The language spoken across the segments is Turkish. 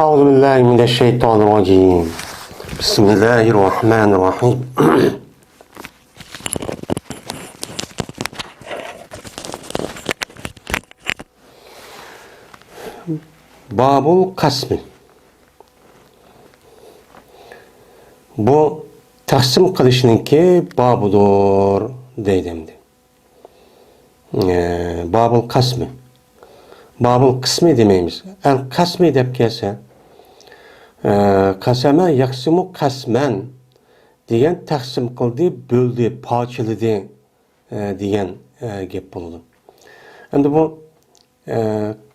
أعوذ بالله من الشيطان الرجيم بسم الله الرحمن الرحيم Babul kasmi. Bu taksim kılışınınki babudur deydimdi. Babul kasmi. Babul kısmi demeyimiz. El kasmi dep kelse kaseme yaksimu kasmen deyen taksim kıldı, böldü, parçaladı deyen gep bulundu. Şimdi bu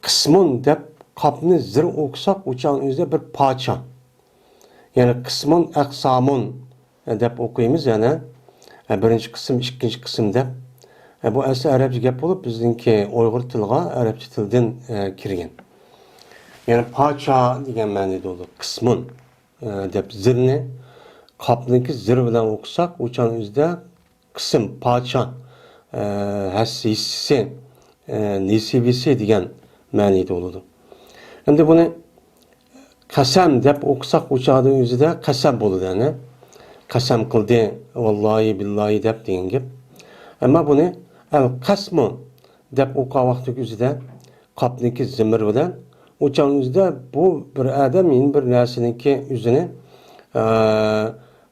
kısmın dep kapını zır okusak uçağın üzerinde bir parça. Yani kısmın aksamun dep okuyumuz yani birinci kısım, ikinci kısım dep. Bu asli Arapça gep olup bizimki Uygur tilga Arapça tilden kirgen. Yani parça degan ma'noda olur. Kısmın dep zirni kapniki zir bilan okusak uçağın üzerinde kısım, parça, hissisi, nisibisi degan ma'noda olur. Endi buni qasam deb o'qisak o'chog'ning o'zida qasam bo'ladi yani. Qasam qildi, vallahi billahi deb degan gap. Ammo buni al-qasmu deb o'qigan vaqtning o'zida qopniki zimir bilan o'chog'ning o'zida bu bir odam bir narsaniki o'zini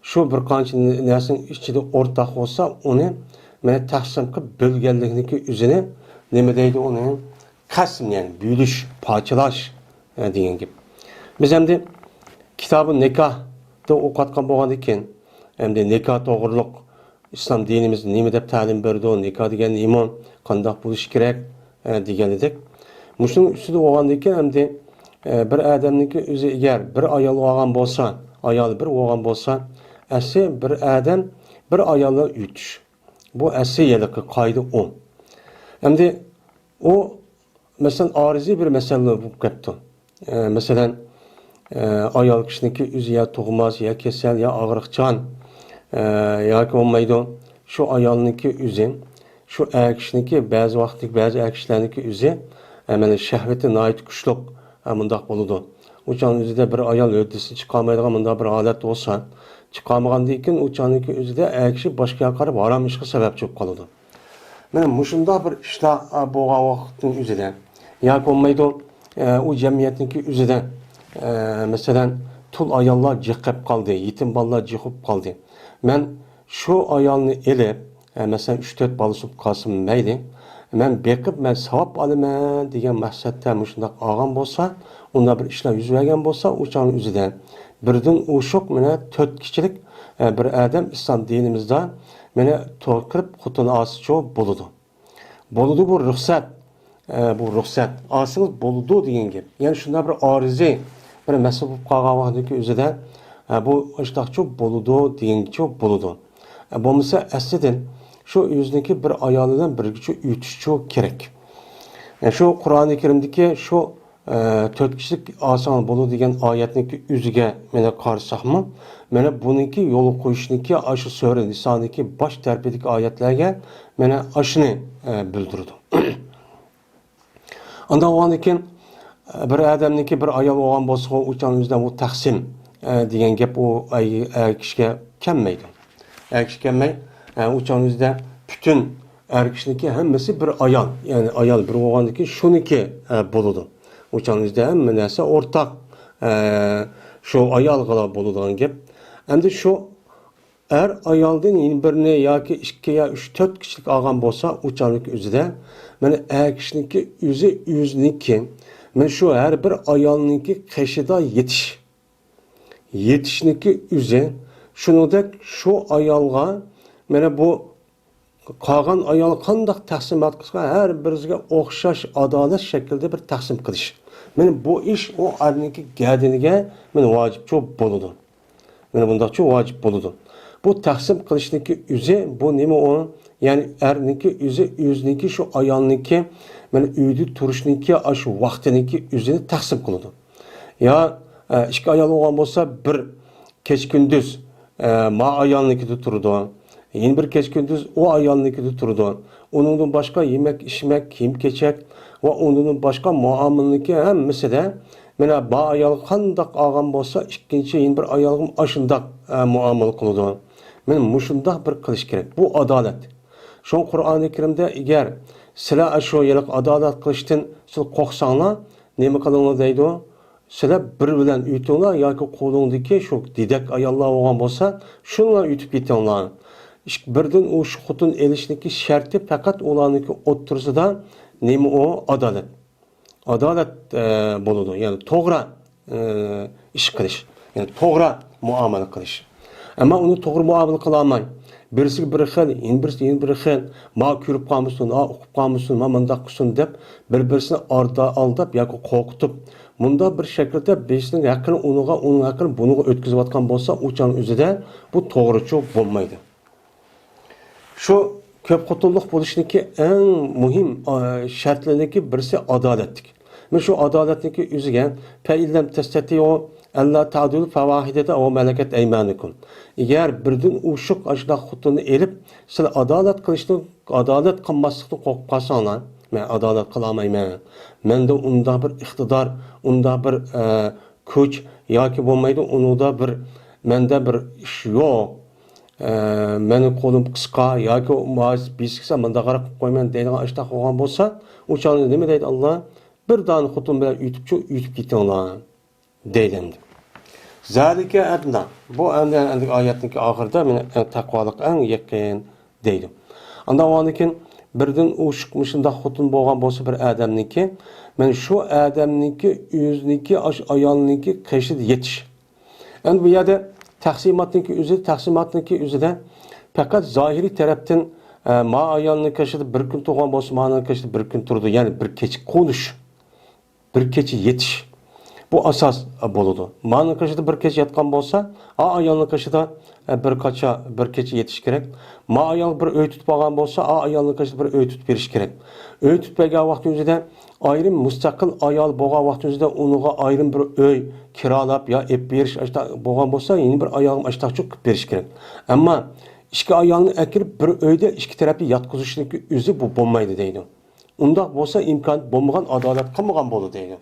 shu bir qancha narsaning ichida o'rtaq bo'lsa, uni mana taqsim qilib bo'lganlikniki o'zini nima deydi uni? Qasm yani bo'lish, parchalash degan gap. Biz endi kitobi nikohda o'qiyotgan bo'lgan ekan, endi nikoh to'g'riliq islom dinimiz nima deb ta'lim berdi, nikoh degan nima, qanday bo'lish kerak degan edik. Mushuning ustida bo'lgan ekan, endi bir odamniki o'zi agar bir ayol olgan bo'lsa, ayol bir olgan bo'lsa, asli bir odam bir ayolni uyutish. Bu asli yiliqi qoida o. Endi o mesela arizi bir mesele bu kaptı. Mesela ayol kishiniki o'zi ya tug'mas, ya kasal, ya og'riqchan yoki olmaydi. Shu ayolniki o'zi, shu kishiniki ba'zi vaqtlik ba'zi kishilarniki o'zi mana shahvati nihoyat kuchli bundoq bo'ladi. O'shaning o'zida bir ayol o'rdisi chiqolmaydigan bundoq bir holat bo'lsa, chiqolmagandan keyin o'shaniki o'zida kishi boshqa qarab harom ishga sababchi bo'lib qoladi. Mana mushundoq bir ishlar bo'lgan vaqtning o'zida yoki olmaydi o jamiyatniki o'zida masalan tul ayollar jiqib qoldi, yetim bolalar jiqib qoldi. Men shu ayolni elib masalan 3-4 bolasi qolsin mayli, men beqib men savob olaman degan maqsadda mushundoq olgan bo'lsa, unda bir ishlar yuz bergan bo'lsa, o'shaning o'zida birdan o'shoq mana 4 kishilik bir odam islom dinimizda mana to'qirib xotini olsa bo'ladi. Bo'ladi bu ruxsat. Bu ruxsat asınız boludu degan gap. Yani shunda bir arizi bir mas'ul bo'lib qolgan vaqtdagi o'zida bu ishtaqchi boludu degancha boludu. Bo'lmasa aslidan shu o'ziniki bir ayolidan birgacha uyutishchi kerak. Yani shu Qur'oni Karimdagi shu 4 kishilik oson bo'ladi degan oyatniki o'ziga meni qarasaqmi, mana buniki yo'l qo'yishniki shu sura Nisoniki bosh tarafidagi oyatlarga mana ashuni bildirdi. Ondan olan ekan bir odamniki bir ayol olgan bo'lsa, o'shanimizdan bu taqsim degan gap o kishiga kelmaydi. Kishi kelmay, o'shanimizda butun kishiniki hammasi bir ayol, ya'ni ayol bir olgandiki shuniki bo'ladi. O'shanimizda hamma narsa o'rtaq shu ayolga bo'ladigan gap. Endi shu ayoldan birini yoki 2 yo 3 4 kishilik olgan bo'lsa, o'shaniki o'zida mana kishiniki o'ziniki mana shu har bir ayolniki qishida yetishniki o'zi shuningdek shu ayolga mana bu qolgan ayol qanday taqsimot qilsa har biriga o'xshash adolat shaklda bir taqsim qilish. Mana bu ish o arniki gadiniga mana vojib bo'ladi. Mana bundaqcha vojib bo'ladi. Bu taqsim qilishniki o'zi bu nima o? Yani erniki o'ziniki shu ayolniki mana uyda turishniki shu vaqtiniki o'zini taqsim qiladi. Ya ikki ayol bo'lgan bo'lsa bir kech kunduz ma ayolnikida turdi. Yana bir kech kunduz o ayolnikida turdi. Uningdan boshqa yemek, içmek, kiyim-kechak va undan boshqa muomalaniki hammasida Mana ba ayol qandaq olgan bo'lsa, ikkinchi yana bir ayolga ashundaq muomala qiladi. Mana mushundaq bir qilish kerak. Bu adolat. Şu Qur'oni Karimda agar sizlar shu yiliq adolat qilishdan siz qo'rqsanglar, nima qilinglar deydi? Sizlar bir bilan uytinglar yoki qo'lingdagi shu didak ayollar bo'lgan bo'lsa, shunlar uytib ketinglar. Birdan u shu xotun elishniki sharti faqat ularniki o'ttirsida nima o adolat. Adolat bo'ladi. Ya'ni to'g'ri ish qilish, ya'ni to'g'ri muomala qilish. Ammo uni to'g'ri muomala qila olmay, birisi bir xil, yeni bir xil, ma ko'rib qolmasin, o'qib qolmasin, ma mundaq qilsin deb bir-birisini aldab yoki qo'rqitib, bunda bir shaklda besning haqqini uning haqqini buniga o'tkazayotgan bo'lsa, o'chan o'zida bu to'g'richoq bo'lmaydi. Shu ko'p xotinlik bo'lishniki eng muhim shartlarniki birisi adolatlik. Mana shu adolatniki o'ziga fa illam tastati'u alla ta'dilu fawahidata aw malakat aymanukum. Agar birdan ushuq ashda xotinni elib, siz adolat qilishni, adolat qilmaslikni qo'rqib qolsanglar, men adolat qila olmayman. Menda unda bir iqtidor, unda bir kuch yoki bo'lmaydi, unda bir menda bir ish yo'q. Meni qo'lim qisqa yoki muaz biskisa menda qarab qo'yman deydigan ashda qolgan bo'lsa, o'chani nima deydi Alloh? Bir dan xotin bilan uytib ketinglar deydi. Zalika adna. Bu endi oyatning oxirida meni taqvolik eng yaqin deydi. Unda o'nikin birdan u shunday xotin bo'lgan bo'lsa bir odamniki, men shu odamniki o'zniki ayolniki qishida yetish. Endi bu yerda taqsimotniki o'zida faqat zohiriy tarafdan ma ayolning qishida bir kun tug'an bo'lsa, ma'noning qishida bir kun turdi, ya'ni bir kecha qo'nish, bir kecha yetish. Bu asos bo'ladi. Ma'noning qishida bir kecha yotgan bo'lsa, ayolning qishida bir kecha yetish kerak. Ma ayol bir uy tutib olgan bo'lsa, ayolning qishida bir uy tutib berish kerak. Uy tutmagan vaqt o'zida ayrim mustaqil ayol bo'lgan vaqt o'zida unga ayrim bir uy kiralab yo ep berish bo'lgan bo'lsa, yeni bir ayolga ashtaqchoq qilib berish kerak. Ammo ikki ayolni akirib bir uyda ikki tarafni yotqizishniki o'zi bu bo'lmaydi deydi. Unda bo'lsa imkon bo'lmagan, adolat qilmagan bo'ladi deydi.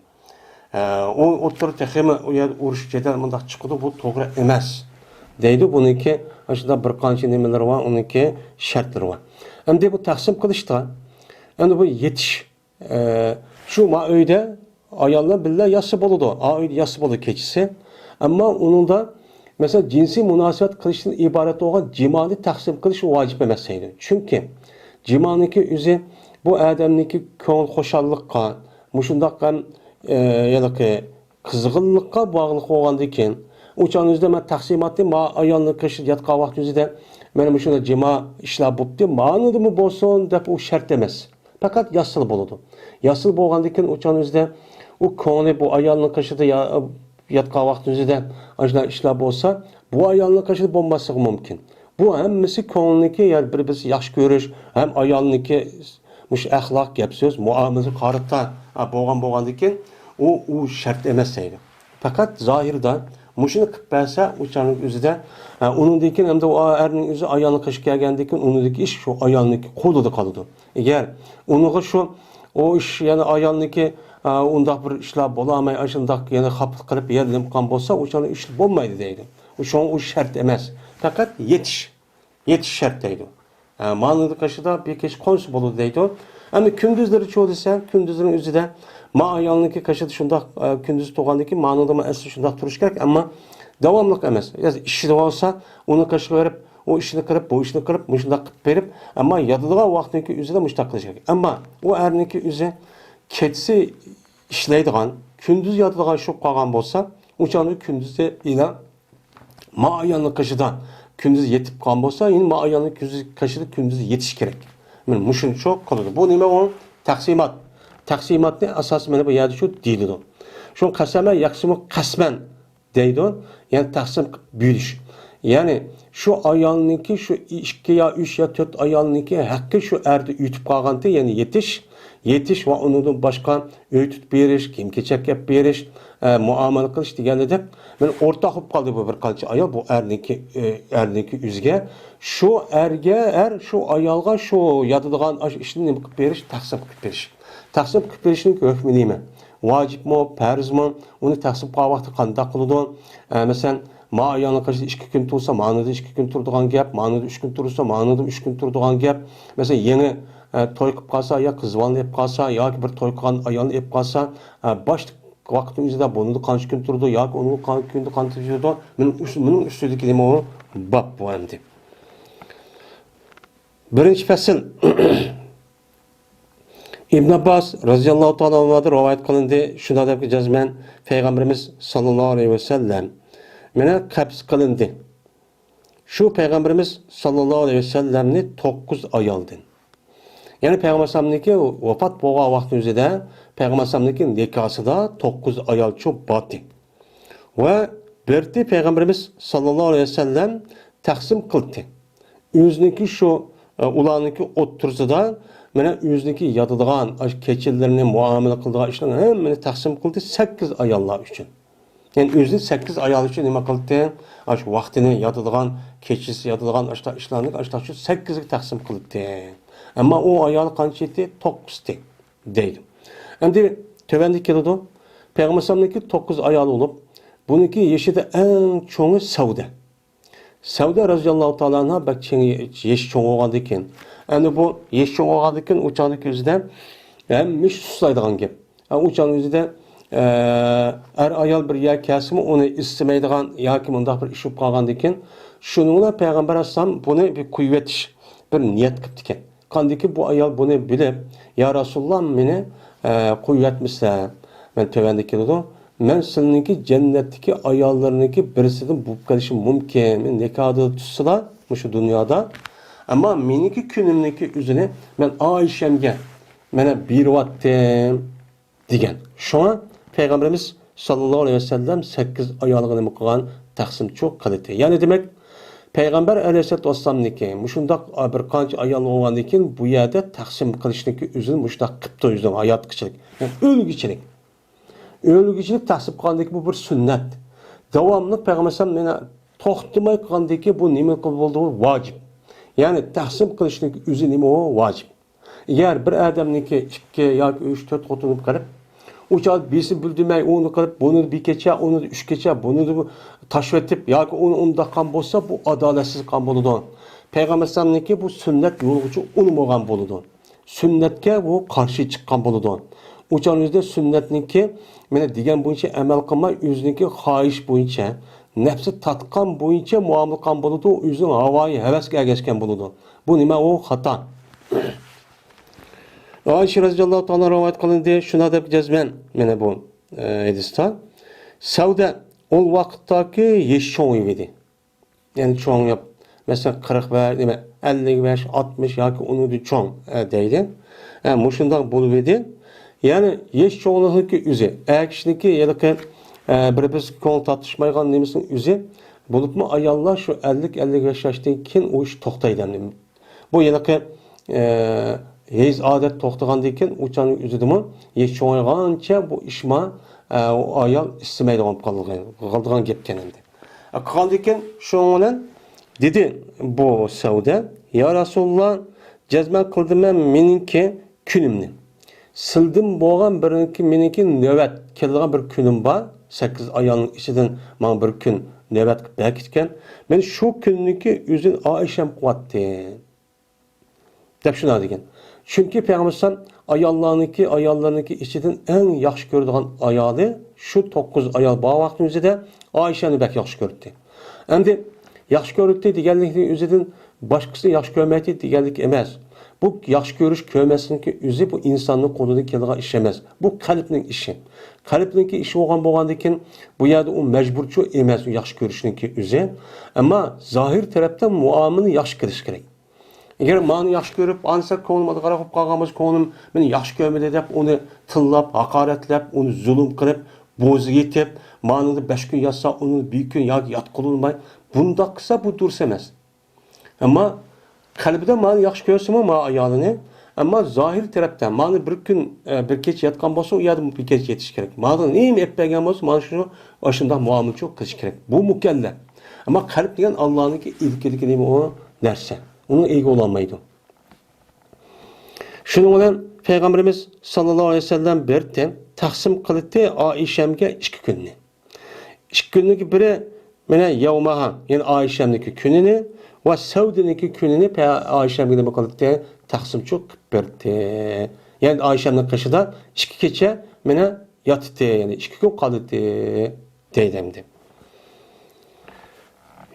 O o'tir texmi u yer urush jadal mundaq chiqdi, bu to'g'ri emas deydi. Buniki shunda bir qancha nimalar bor, uniki shartlari bor. Endi bu taqsim qilishda endi bu yetish shu uyda ayollar billa yasi bo'ladi. Uyda yasi bo'ladi kechisi. Ammo uningda mesela cinsi munosabat qilishdan iborat bo'lgan jimoni taqsim qilish vojib emas deydi. Chunki jimoniki o'zi bu odamniki ko'ngil xushalliqqa, mushundaq ham ya'ni qizg'inlikqa bog'liq bo'lgandan keyin o'shan o'zida men taqsimotni ayolning qishida yotgan vaqt o'zida mana shunda jimo ishlar bo'pti, ma'nodimi bo'lsin deb u shart emas. Faqat yasil bo'ladi. Yasil bo'lgandan keyin o'shan o'zida u ko'ngli bu ayolning qishida yotgan vaqt o'zida ana ishlar bo'lsa, bu ayolning qishida bo'lmasligi mumkin. Bu hammasi ko'ngilniki, ya'ni bir-birisi yaxshi ko'rish, ham ayolniki mush axloq, gap so'z, muomala qarata bo'lgandan keyin u shart emas deydi. Faqat zohirda mushuni qilib bersa, o'shaning o'zida uningdan keyin hamda u erning o'zi ayolni qishga kelgandan keyin uningdagi ish shu ayolniki qo'lida qoladi. Agar uniga shu o ish, ya'ni ayolniki undaq bir ishlar bo'lamay, shundaq yana xapit qilib yerlim qon bo'lsa, o'shaning ish bo'lmaydi deydi. O shart emas. Faqat yetish shart deydi. Ma'noda qishida bir kech qonsi bo'ladi deydi. Ama gündüzleri çoğu desen, gündüzlerin özüde ma ayolniki qishida shundaq kunduz tug'gandan keyin ma'noda asli shundaq turish kerak, ammo davomliq emas. Yani ishida olsa, uni qishga berib, o ishini qilib, bu ishini qilib, shundaq qilib berib, ammo yotadigan vaqtniki o'zida mushtaq qilish kerak. Ammo u erniki o'zi kechsi ishlaydigan, kunduz yotadigan shu qolgan bo'lsa, o'shani kunduzda ila ma ayolning qishida kunduz yetib qolgan bo'lsa, endi ma ayolning qishida kunduz yetish kerak. Men mushun çok qiladi. Bu nima o? Taqsimot. Taqsimotni asosi mana bu yerda shu deyiladi. Shu qasama yaqsimu qasman deydi. Ya'ni taqsim bo'lish. Ya'ni shu ayolniki shu 2 yo 3 yo 4 ayolniki haqqi shu erda uytib qolganda, ya'ni yetish va undan boshqa uy tutib berish, kiyim-kechak olib berish, muomala qilish deganida men o'rtoq bo'lib qoldi bu bir qancha ayol bu erniki o'ziga shu shu ayolga shu yotadigan ishni nima qilib berish, taqsim qilib berish. Taqsim qilib berishning hukmi nima? vacip mi, farz mı, onu tahsip qilgan vaqtda qanday qiladi? Masalan, ma ayolning qarshida 2 kun tursa, ma'noda 2 kun turadigan gap, ma'noda 3 kun tursa, ma'noda 3 kun turadigan gap. Masalan, yangi to'y qilib qolsa, yo qizvalni olib qolsa, yoki bir to'y qilgan ayolni olib qolsa, boshqa vaqtning o'zida bunda qancha kun turdi, yoki uni kunda qancha turdi, mening ustidagi nima u bab bu endi. Birinchi fasl İbn Abbas radhiyallohu ta'ala anhudan rivoyat qilindi. Shunda deb jazman Payg'ambarimiz sallallohu alayhi va sallam meni qabz qilindi. Shu Payg'ambarimiz sallallohu alayhi va sallamni 9 ayoldan. Ya'ni Payg'ambar sallamniki vafot bo'lgan vaqt o'zida Payg'ambar sallamniki nikosida 9 ayol cho'p botdi. Va berdi Payg'ambarimiz sallallohu alayhi va sallam taqsim qildi. O'ziniki shu ularniki o'ttirsida mana o'ziniki yotadigan keçillarini muomala qiladigan ishlarni hammani taqsim qildi 8 ayollar uchun. Yani o'zi 8 ayol uchun nima qildi? Shu vaqtini yotadigan, kechasi yotadigan ishlarni shu 8 ga taqsim qildi. Ammo u ayol qancha edi? 9 ta deydi. Endi tövəndə keladi. Payg'ambar sallamniki 9 ayol bo'lib, buniki yeshida eng cho'ngi Savda. Savda radhiyallohu ta'ala anha bak yesh cho'ng bo'lgan ekan. Endi bu yesh cho'ng bo'lgan ekan, uçanın o'zida hammish suslaydigan gap. Uçanın o'zida ayol bir yer kasimi onu istemaydigan yoki bundaq bir ish bo'lib qolgan ekan. Shuningla payg'ambar alayhisalom buni bir qo'yib etish bir niyat qilibdi ekan. Qandiki bu ayol buni bilib, ya Rasululloh meni qo'yib etmasa, men tövəndə keladi. Men sizniki jannatdagi ayollarniki birisidan bo'lib qolishi mumkin. Men nikohda tutsalar shu dunyoda. Ammo meniki kunimniki o'zini men Oyshamga mana beryaptim degan. Shuna Payg'ambarimiz sallallohu alayhi vasallam 8 ayolga nima qilgan taqsim cho'q qildi. Ya'ni demak Payg'ambar alayhisolatu vasallamniki mushundaq bir qancha ayol bo'lgandan keyin bu yerda taqsim qilishniki o'zini mushundaq qilibdi o'zining hayot qilishlik. Yani o'lgichilik. O'lgichilik taqsim qilgandiki bu bir sunnat. Davomli Payg'ambar sallam meni to'xtamay qilgandiki bu nima bo'ldi? Vojib. Yani taqsim qilishniki o'zi nima o vojib. Agar bir odamniki 2 yoki 3 4 xotinib qilib uçal birisi bildirmey onu qilib, bunu bir kecha, onu 3 kecha, bunu taşvetip yoki onu undaqan bo'lsa bu adolatsiz qan bo'ladi. Payg'ambar sallamniki bu sunnat yo'lg'uchi unmagan bo'ladi. Sunnatga bu qarshi chiqqan bo'ladi. Uçanızda sunnatniki meni degan bo'yicha amal qilmay o'ziniki xohish bo'yicha, nafsi tatqan bo'yicha muomala qilgan bo'ladi, o'zining havoyi havasga ergashgan bo'ladi. Bu nima o xato. Ayşe radhiyallohu ta'ala rivoyat qilindi, shuna deb jazman mana bu hadisda Savda ol vaqtdagi yesh cho'ng edi. Ya'ni cho'ng yap. Mesela 40 va nima 55, 60 yoki uni cho'ng deydi. Mushundaq bo'lib edi. Yani yesh cho'ngniki o'zi, kishniki yoki bir-biz ko'ngil tatishmaygan nemisning o'zi bo'libmi ayollar shu 50-55 yoshdan keyin o ish to'xtaydi. Bu yoki Heyz adet to'xtagandan keyin uçanın o'zidimi yesh cho'ngaygancha bu ishma o ayol istamaydigan qolgan gapkan endi. Qolgandan keyin shu bilan dedi bu Savda, ya Rasululloh jazman qildim men meniki kunimni. Sildim bo'lgan biriniki meniki navbat keladigan bir kunim bor. 8 ayolning ichidan men bir kun navbat qilib bekitgan. Men shu kunniki o'zin Oysham qildi. Deb shuna degan. Çünkü Peygamber sallam ayollarniki içinden en yaxshi ko'radigan ayoli şu 9 ayol bu vaqtimizda Oyshani bak yaxshi ko'rdi. Endi yaxshi ko'rdi deganlikning o'zidan boshqasini yaxshi ko'rmaydi deganlik emas. Bu yaxshi ko'rish ko'rmaslikning o'zi bu insonning qo'lidan keladigan ish emas. Bu qalbning ishi. Qalbningki ishi bo'lgandan keyin bu yerda u majburchi emas u yaxshi ko'rishningki o'zi. Ammo zohir tarafdan muomalani yaxshi qilish kerak. Eğer mani yaxshi ko'rib, ansa ko'nglimga qarab qolganmiz, ko'nglim meni yaxshi ko'rmadi deb uni tillab, haqoratlab, uni zulm qilib, bo'zi yetib, manini 5 kun yatsa, uni 1 kun yoki yotqizilmay, bundaq qilsa bu dursa emas. Ammo qalbida mani yaxshi ko'rsam, ma ayolini, ammo zohir tarafdan mani bir kun bir kecha yotgan bo'lsa, u yerda bir kecha yetish kerak. Mani nima etmagan bo'lsa, mana shu shunday muomala qilish kerak. Bu mukallaf. Ammo qalb degan Allohniki ilkiligi nima o narsa. Onun ego olamaydı. Şunun bilan Peygamberimiz sallallahu aleyhi ve sellem berdi taksim kılıttı Aişem'ge 2 gününü. 2 günlük biri mene yevmaha yani Aişem'deki gününü ve Sevdi'deki gününü Aişem'ge nima kılıttı taksim çok berdi. Yani Aişem'nin kışıda 2 gece mene yattı yani 2 gün kaldı deydimdi.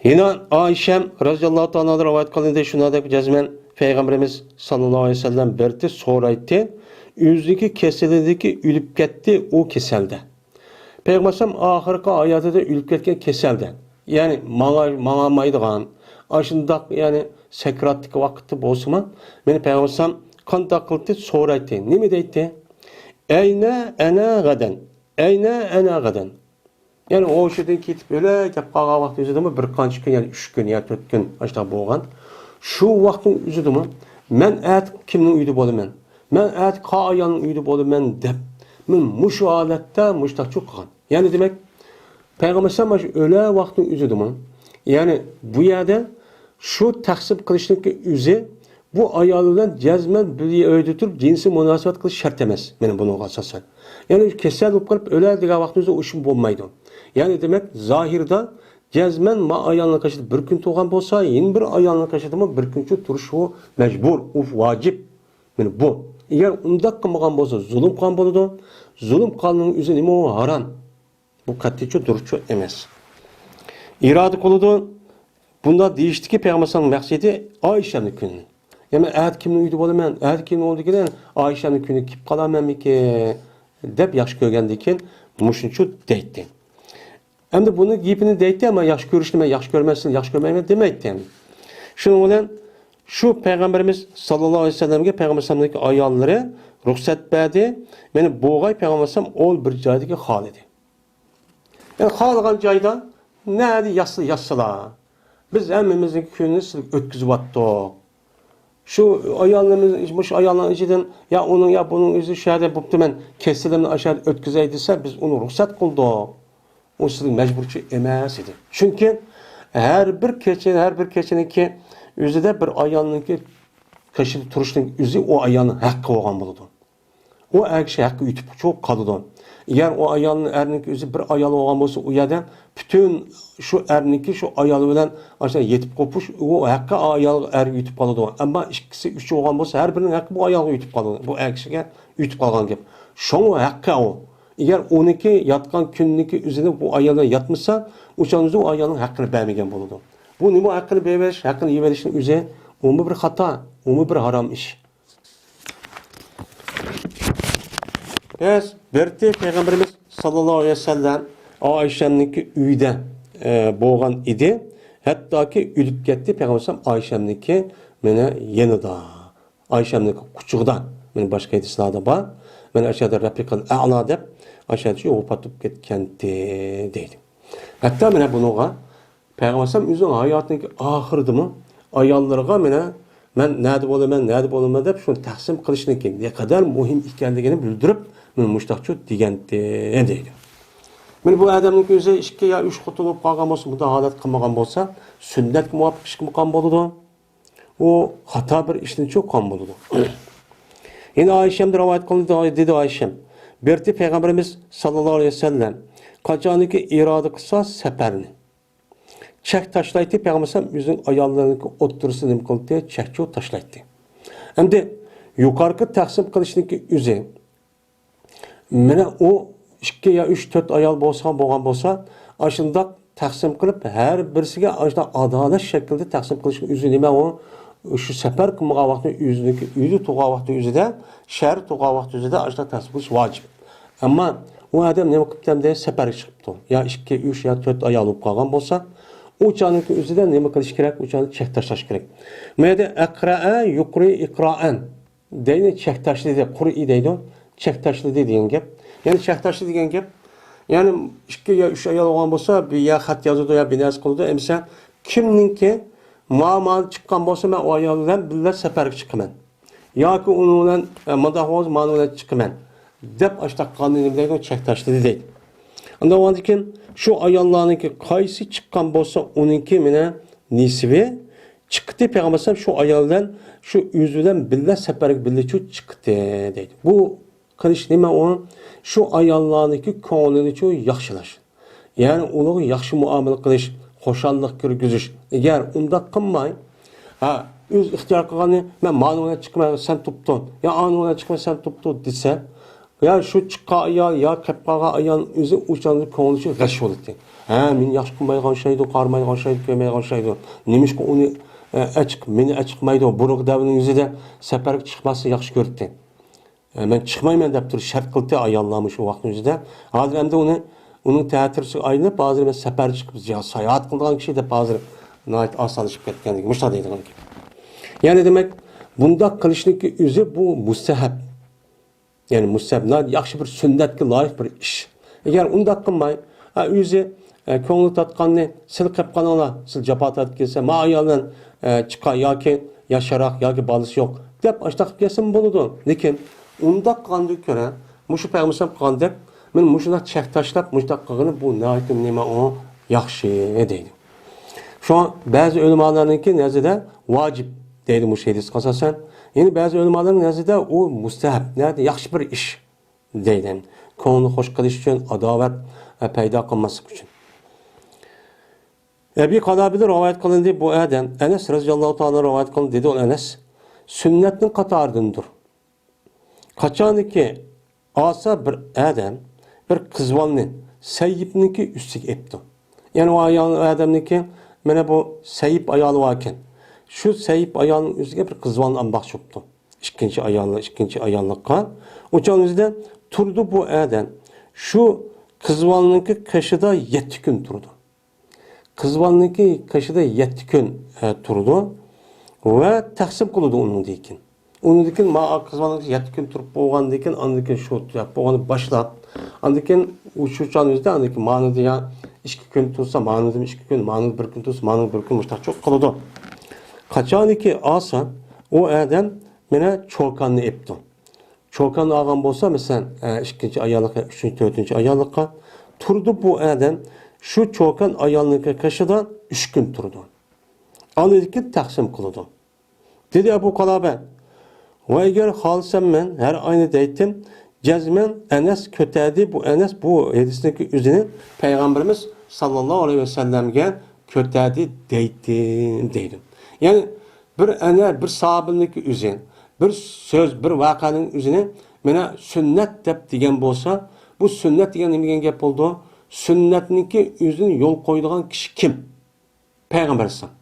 Yine Ayşem radıyallahu ta'ala rivayet kılındı şuna da cezmen Peygamberimiz sallallahu aleyhi ve sellem berdi soraydı. Yüzdeki kesilideki ülüp gitti o keselde. Peygamberim ahirki hayatında ülüp ketken keselde. Yani mağamaydıgan aşındak yani sekratlık vakti bolsuma meni Peygamberim kandak kıldı soraydı. Nime deydi? Eyne ene gaden. Eyne ene gaden. Yani o şeyden ketip öyle gap qalğan vaxt üzüdümü bir qancha gün yani 3 gün ya 4 gün aşağı bolğan. Şu vaqtın üzüdümü men ət kimnin uydu bolaman? Men ət qayanın uydu bolaman dep. Men muşu alatda muştaq çok qalğan. Yani demek Peygamber sallallahu öyle vaqtın üzüdümü. Yani bu yerde şu taksip qilishlik üzü bu ayoldan cezmen bir öydütür cinsi münasebet qilish şart emas. Mening buni asosan. Yani kesel bo'lib qolib o'lar degan vaqtimizda o ishim bo'lmaydi. Yani demek zahirda cezmen ma ayolni qilishda bir kun tug'an bo'lsa, yeni bir ayolni qilishda bir kuncha turish u majbur, u vojib. Mana bu. Agar undaq qilmagan bo'lsa, zulm qilgan bo'ladi. Zulm qilganning o'zi nima u harom. Bu qat'iy duruşu emas. İrade qiladi. Bunda deyishdiki Peygamberning maqsadi Oyishaning kuni. Yani ət kimning uyida bo'laman, ət kimning oldi degan Oyishaning kuni kelib qolamanmiki deb yaxshi ko'rgandan keyin mushuncha deydi. Hem de bunu giyipini deydi ama yaxshi ko'rishni men yaxshi ko'rmasdan, yaxshi ko'rmayman demaydi. Shuning bilan şu Peygamberimiz sallallahu aleyhi ve sellem'ge Peygamberimizning ayollari ruxsat berdi. Meni bo'g'ay Peygamberim ol bir joydagi hol edi. Yani xohlagan joyda nadi yassılar. Biz hammamizning kunini o'tkazib atdik. Şu ayollarimiz, şu ayolların içinden ya onun ya bunun yüzü şehirde buptu men kesilemini aşağı ötküzey dese biz onu ruhsat kıldık. O sizin mecburçu emas idi. Çünkü her bir keçenin ki yüzüde bir ayolının ki kaşıp turuşun yüzü o ayolun hakkı olan buludu. O erkek hakkı ütüp çok kalıdı. Eğer o ayolun erinin yüzü bir ayol olan olsa o yerden bütün şu erninki şu ayalı bilen aşağı yetip kopuş o hakkı ayalı er ütüp kalıdı. Ama ikisi üçü olan olsa her birinin hakkı bu ayalı ütüp kalıdı. Bu erkeğe ütüp kalan gibi. Şunu hakkı o. Eğer 12 yatkan künniki üzerine bu ayalı yatmışsa uçağınızda o ayalın hakkını vermegen buludu. Bu nima hakkını vermeš, hakkını yiverişin üzerine o bir hata, o bir haram iş. Biz berdi Peygamberimiz sallallahu aleyhi ve sellem Ayşem'ninki üyde boğan idi. Hatta ki ülüp gitti Peygamberim Ayşem'ninki mene yanında. Ayşem'ninki kucağında. Benim başka hadislarda var. Ben aşağıda Rabbikal A'la dep aşağıda şu opatıp ketken deydi. Hatta mene bunuğa Peygamberim üzün hayatındaki ahırdı mı ayallarına mene men nerede bolaman dep şunu taksim kılışınki ne kadar muhim ekanligini bildirip men muştaqçu degende deydi. Men bu adamning o'zi 2 ya 3 xotin bo'lib qolgan bo'lsa, bunda holat qilmagan bo'lsa, sunnatga muvofiq ish qilgan bo'ladi. O xato bir ishni cho'qqan bo'ladi. Yine Ayşem de rivayet kılındı dedi Ayşem. Berdi Peygamberimiz sallallahu aleyhi ve sellem qachoniki irade qilsa seferini. Çek taşlaydı Peygamberim yüzün ayollarının o'ttirisini nima qildi? Chakcho taşlaydı. Endi yuqorqi taqsim qilishniki o'zi mana o 2 ya 3-4 ayol bo'lgan bo'lsa, ashundaq taqsim qilib har birisiga ashuna adolat shaklda taqsim qilishni o'zi nima u şu sefer qilmagan vaqtda o'ziniki uyda tug'an vaqtda o'zida, shahar tug'an vaqtda o'zida ashuna taqsim qilish vojib. Ammo u odam nima qilibdi? Seferga chiqibdi. Ya 2, 3 ya 4 ayol bo'lib qolgan bo'lsa, o canınki o'zida nima qilish kerak? O canı chek tashlash kerak. Mayda aqra'a yuqri iqra'an deydi, chek tashladi, qur'i deydi, chek tashladi degan gap. Yani chek tashladi degan gap. Yani 2 ya 3 ayol bo'lgan bo'lsa, bir ya xat yozadi ya bir narsa qiladi. Emsa kimninki muammal chiqqan bo'lsa, men o ayol bilan birga safarga chiqaman. Yoki uni bilan madahoz ma'no bilan chiqaman. Deb ashta qonunni deydi, chek tashladi deydi. Unda o'zikin şu ayollarniki qaysi chiqqan bo'lsa, uninki mena nisbi Çıktı Peygamber şu ayoldan şu yüzüden billa seferlik billa şu çıktı deydi. Bu kılış nima o? Şu ayollarniki ko'nglini şu yaxshilash. Yani ularga yaxshi muomala qilish, xo'shallik kirgizish. Agar unda qilmay, ha, o'z ixtiyor qilgani, men ma'noga chiqmay sen tuptun, ya anoga chiqmay sen tuptun desa, ya şu chiqqan ayol, ya qilib qolgan ayol o'zi o'shanning ko'ngli g'ash bo'ladi. Ha, men yaxshi qilmaygan shaydi, qarmaygan shaydi, ko'maygan shaydi. Nimishqa uni açık, meni açıkmaydı o. Buruq davinin yüzüde seferlik çıkması yaxşı gördü. Ben çıkmayman deb turib shart qildi ayollarmış o vaqtning o'zida. Hozir endi uning ta'tirisi aylanib, hozir men safar chiqib, ya sayohat qilgan kishi deb hozir nihoyat osonlashib ketganligi mushta deydigan. Yani demek bunda qilishning o'zi bu mustahab. Yani mustahab, yaxshi bir sunnatga loyiq bir ish. Agar unda qilmay, o'zi ko'ngli tatqanni sil qilib qolinglar, sil jafo tatib kelsa, ma ayoldan chiqar yoki yasharoq yoki bolasi yo'q deb ashta qilib kelsa bo'ladi. Lekin unda qilgandan ko'ra, mushu payg'ambar qilgandek, men mushuna chek tashlab, mushta qilgani bu nima o yaxshi deydi. Şu an bazı ulamolarningki nazarda vojib deydi mush hadis asosan. Yani bazı ulamolarning nazarda o mustahab, nerede yaxshi bir ish deydi. Ko'ngli xush qilish uchun, adovat paydo qilmaslik uchun. Ebi Kalabi'de rivayet kılındı bu adam. Enes radıyallahu ta'ala rivayet kılındı dedi o Enes. Sünnetin katarındır. Kaçanı ki asa bir adam bir kızvalını seyyipniki üstlük etti. Yani o adamniki mene bu seyyip ayalı varken şu seyyip ayağının üstüne bir kızvalını ambak çoktu. İkinci ayağlıkka. O çağın yüzden turdu bu adam. Şu kızvalınınki kaşıda 7 gün turdu. Kızvalniki kaşıda 7 gün turdu ve taksim kıldı onun dikin. Onun dikin ma kızvalniki 7 gün turup boğan dikin, andikin şu yap boğanı başlap, andikin uçuşan yüzde andikin manıdı ya 2 gün tutsa manıdım 2 gün, manıdı 1 gün tutsa manıdı 1 gün müştak çok kıldı. Kaçaniki asa o adam mene çokanını epti. Çokanı ağam bolsa mesela 2. ayarlıkka, 3. 4. ayarlıkka turdu bu adam. Şu çokan ayağının kaşıda 3 gün turdu. Anladık taksim kıldı. Dedi Ebu Kalabe, ve eğer halsam ben her aynı deytim, cezmen Enes kötedi, bu Enes bu hadisindeki üzerine Peygamberimiz sallallahu aleyhi ve sellem'e kötedi deydim. Yani bir sahabinlik üzerine, bir söz, bir vakanın üzerine mene sünnet dep degen bolsa, bu sünnet degen nime gap oldu? Sünnetniki yüzünü yol koyduğun kişi kim? Peygamber sallallahu.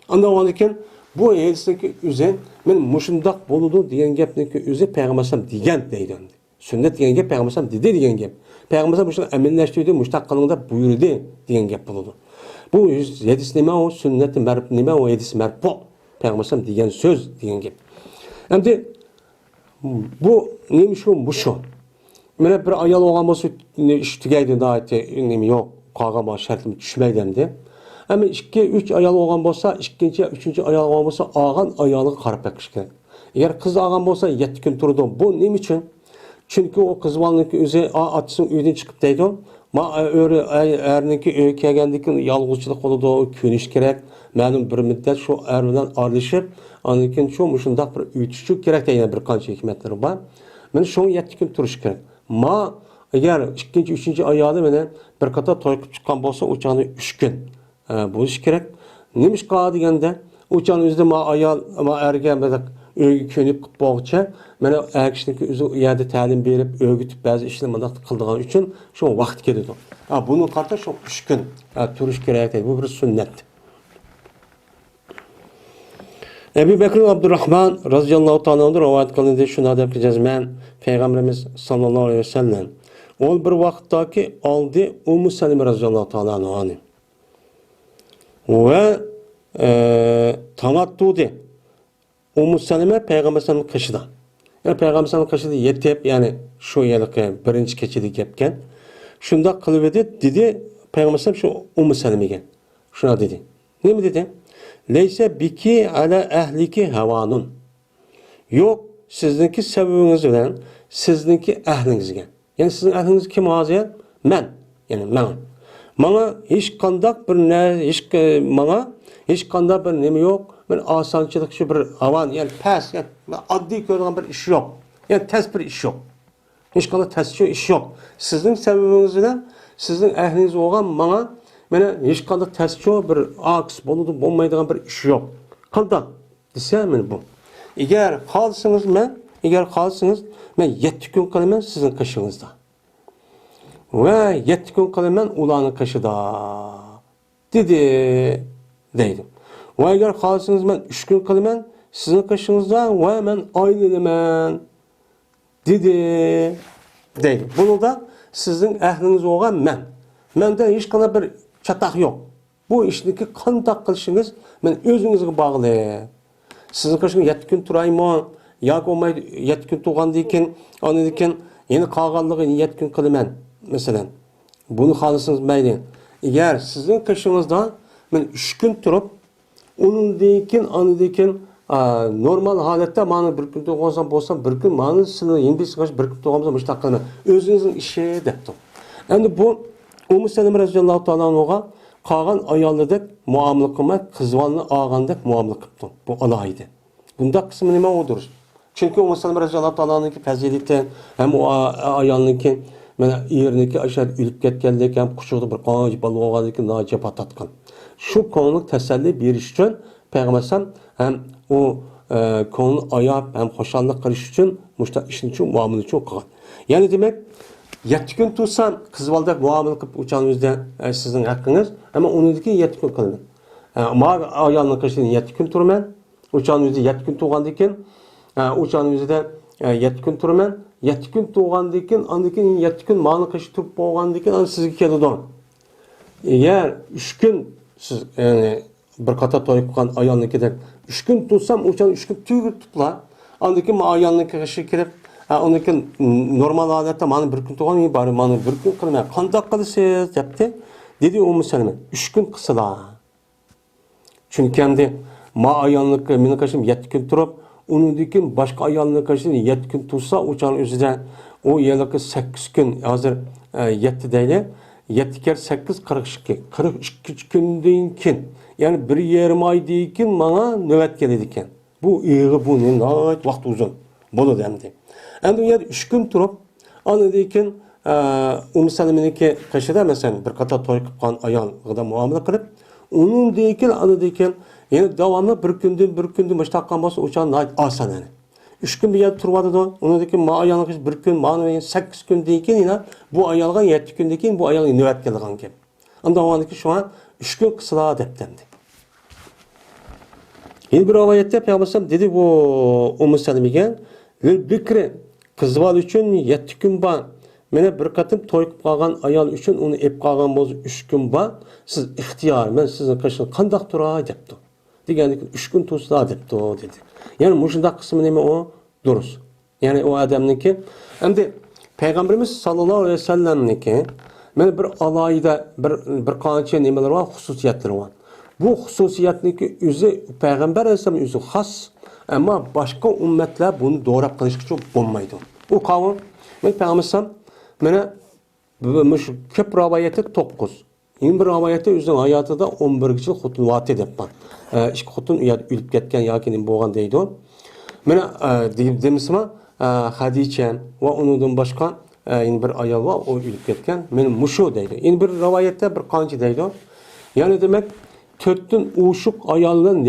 Anda o iken bu hadisdeki üzerine men muşundak boludu diyen gapniki üzerine Peygamber sallallahu diyen deydi. Sünnet diyen gap Peygamber sallallahu dedi diyen gap. Peygamber sallallahu muşunu eminleştirdi, muştak kılığında buyurdu diyen gap boludu. Bu hadis nime o sünnet nime o hadis merfu. Peygamber sallallahu diyen söz diyen gap. Hem bu neymiş o bu şu. Mene bir ayol olgan bolsa ish tugaydi daati nima yo'q, qolgan bosh shartim tushmaydimdi. Ama 2-3 ayol olgan bolsa, 2-3 ayol olgan bolsa, olgan ayoliga qarab baqish kerak. Agar qiz olgan bolsa 7 kun turdi. Bu nima uchun? Chunki o qizvalniki o'zi otasining uyidan chiqib deydi. Ma erniki uyga kelgandan yolg'izchilik qiladi, ko'nish kerak. Ma'lum bir muddat shu er bilan aralashib, ondan keyin shu mushundaq bir uy tutish kerak degan bir qancha hikmatlari bor. Mana shu 7 kun turish kerak. Ma eğer 2. 3. ayağını menen bir kata toy qilib chiqqan bolsa, o'chani 3 kun bo'lish kerak. Nimishqa deganda, o'chani o'zida ma ayol, ma erga medak uyga ko'nib qilib boqcha, mana erkishniki o'zi u yerda ta'lim berib, o'rgatib ba'zi ishlarni mana qildigan uchun shu vaqt keladi. Buni qarta shu 3 kun turish kerak deydi. Bu bir sunnat. Ebu Bekir Abdurrahman radıyallahu ta'ala rivayet kılındı şuna deb jazman Peygamberimiz sallallahu aleyhi ve sellem ol bir vaqtdagi oldi Ummu Salime radıyallahu ta'ala anha ve tamattudi Ummu Salime Peygamber sallallahu qishida. Yani Peygamber sallallahu qishida yetib, yani şu yilki birinchi kechida gapgan. Shunda qilib edi, dedi Peygamber sallallahu şu Ummu Salime'ga. Shuna dedi. Nima dedi? Leyse biki ala ehliki havanun. Yok sizinki sebebiniz bilen sizinki ehlingizge. Yani sizin ehliniz kim hazır? Men. Yani men. Bana hiç kandak bir ne hiç bana hiç kandak bir nemi yok. bir asançılık şu bir avan yani pes yani adli görülen bir iş yok. Yani tez bir iş yok. Hiç kadar tezçi iş yok. Sizin sebebinizle sizin ehliniz olan bana hiç kadar tezçi bir aks boludu bulmaydıgan bir iş yok. Kandak desem bu. Eğer kalsınız ben 7 gün kalayım sizin kaşınızda. Ve 7 gün kalayım ulanın kaşıda. Dedi deydim. Ve eğer kalsınız ben 3 gün kalayım sizin kaşınızda ve ben ayrılayım. Dedi deydim. Bunu da sizin ehliniz olan ben. Menden hiç kadar bir çatak yok. Bu işdeki kandak kılışınız ben özünüzü bağlı. Sizin kaşın 7 gün turayım ya olmaydı 7 gün tuğandı iken onu iken yeni kalganlığı 7 gün kılımen mesela. Bunu kalısınız mayli. Eğer sizin kaşınızda ben 3 gün turup onun deyken onu deyken normal halette bana bir gün tuğansam bolsam bir gün bana sınır yeni bir kaş bir gün tuğansam hiç takılma. Özünüzün işi deptim. Yani bu Ummu Seleme radhiyallahu ta'ala anhuga kalgan ayarladık muamele kılmak, kızvanlı ağandık muamele kıldım. Bu alaydı. Bunda kısmı nime odur? Çünkü Ummu Seleme radhiyallahu ta'ala anhu'nun fazileti hem o ayarlınki yeriniki aşağı ülüp ketkenlik hem kuşuğda bir kanıcı balı oğadaki naciye patatkan. Şu konuluk teselli bir iş için Peygamber hem o konu ayap hem hoşallık karış için müştak işin için muamele için kılgan. Yani demek 7 gün tutsan kızvaldak muamele kılıp uçağınızda sizin hakkınız ama onundaki 7 gün kılın. Ama ayağının kaçtığını 7 gün turmen uçağınızda 7 gün tuğandayken uçağınızda 7 gün turmen 7 gün tuğandayken andaki 7 gün mağını kaçı turup boğandayken an sizge keldi don. Eğer 3 gün siz yani bir kata toyup kan ayağındaki de 3 gün tutsam uçağın 3 gün tüyü tutla andaki ayağındaki kaçı kirip onun normal adette bana bir gün tuğan bari bana bir gün kılmaya kandak kılısız yaptı. Dedi Ummu Seleme 3 gün kısıla. Çünkü kendi ayağınlık meni kaşım 7 gün turup onun dikin başka ayağınlık kaşım 7 gün tutsa uçağın üzerinde o yerlerde 8 gün hazır 7 değil 7 kere 8 42 42 günden kin yani bir yarım ay deyken bana nöbet geledikken. Bu iyi bu ne vakit uzun. Bunu demdi. Endi yer 3 gün turup onu deyken Ummu Seleme'ninki kaşıda mesela bir kata toy kıpkan ayağında muamele kılıp onun deyken onu deyken yani devamlı bir gündün baştakkan bası uçağın asan yani. 3 gün bir yer turvadı da onu deyken ayağına bir gün mağına 8 gün deyken yine bu ayağına 7 gün deyken bu ayağına nöbet geldiğin gibi. Onda o andaki şu an 3 gün kısıla deptemdi. Yine bir rivayette Peygamber dedi bu Ummu Seleme'ge Bikri kızval üçün 7 gün ba. Mene bir katım toyup kalgan ayal üçün onu ep kalgan boz 3 gün ba. Siz ihtiyar men sizin kaşın kandak tura depti. Degendik 3 gün tutsa depti o dedi. Yani muşunda kısmı neme o duruz. Yani o adamniki. Hem Peygamberimiz sallallahu aleyhi ve sellem'niki men bir alayda bir kançe nemeler var, hususiyetleri var. Bu hususiyetniki üzü Peygamber aleyhisselam üzü has. Ama başka ümmetler bunu doğrap kılışkı çok bulmaydı. O kavim, ben Peygamber'sam, bana köp rivayeti 9. Yine bir rivayeti üzerine hayatı da 11 yıl hutun vaat edip ben. İşte hutun ülüp ketken yakinin boğan deydi o. Bana demişim Hadiçem ve onundan başka yine bir ayal var, o ülüp ketken. Benim muşu deydi. Yine bir rivayette bir kancı deydi o. Yani demek Töttün uşuk ayalının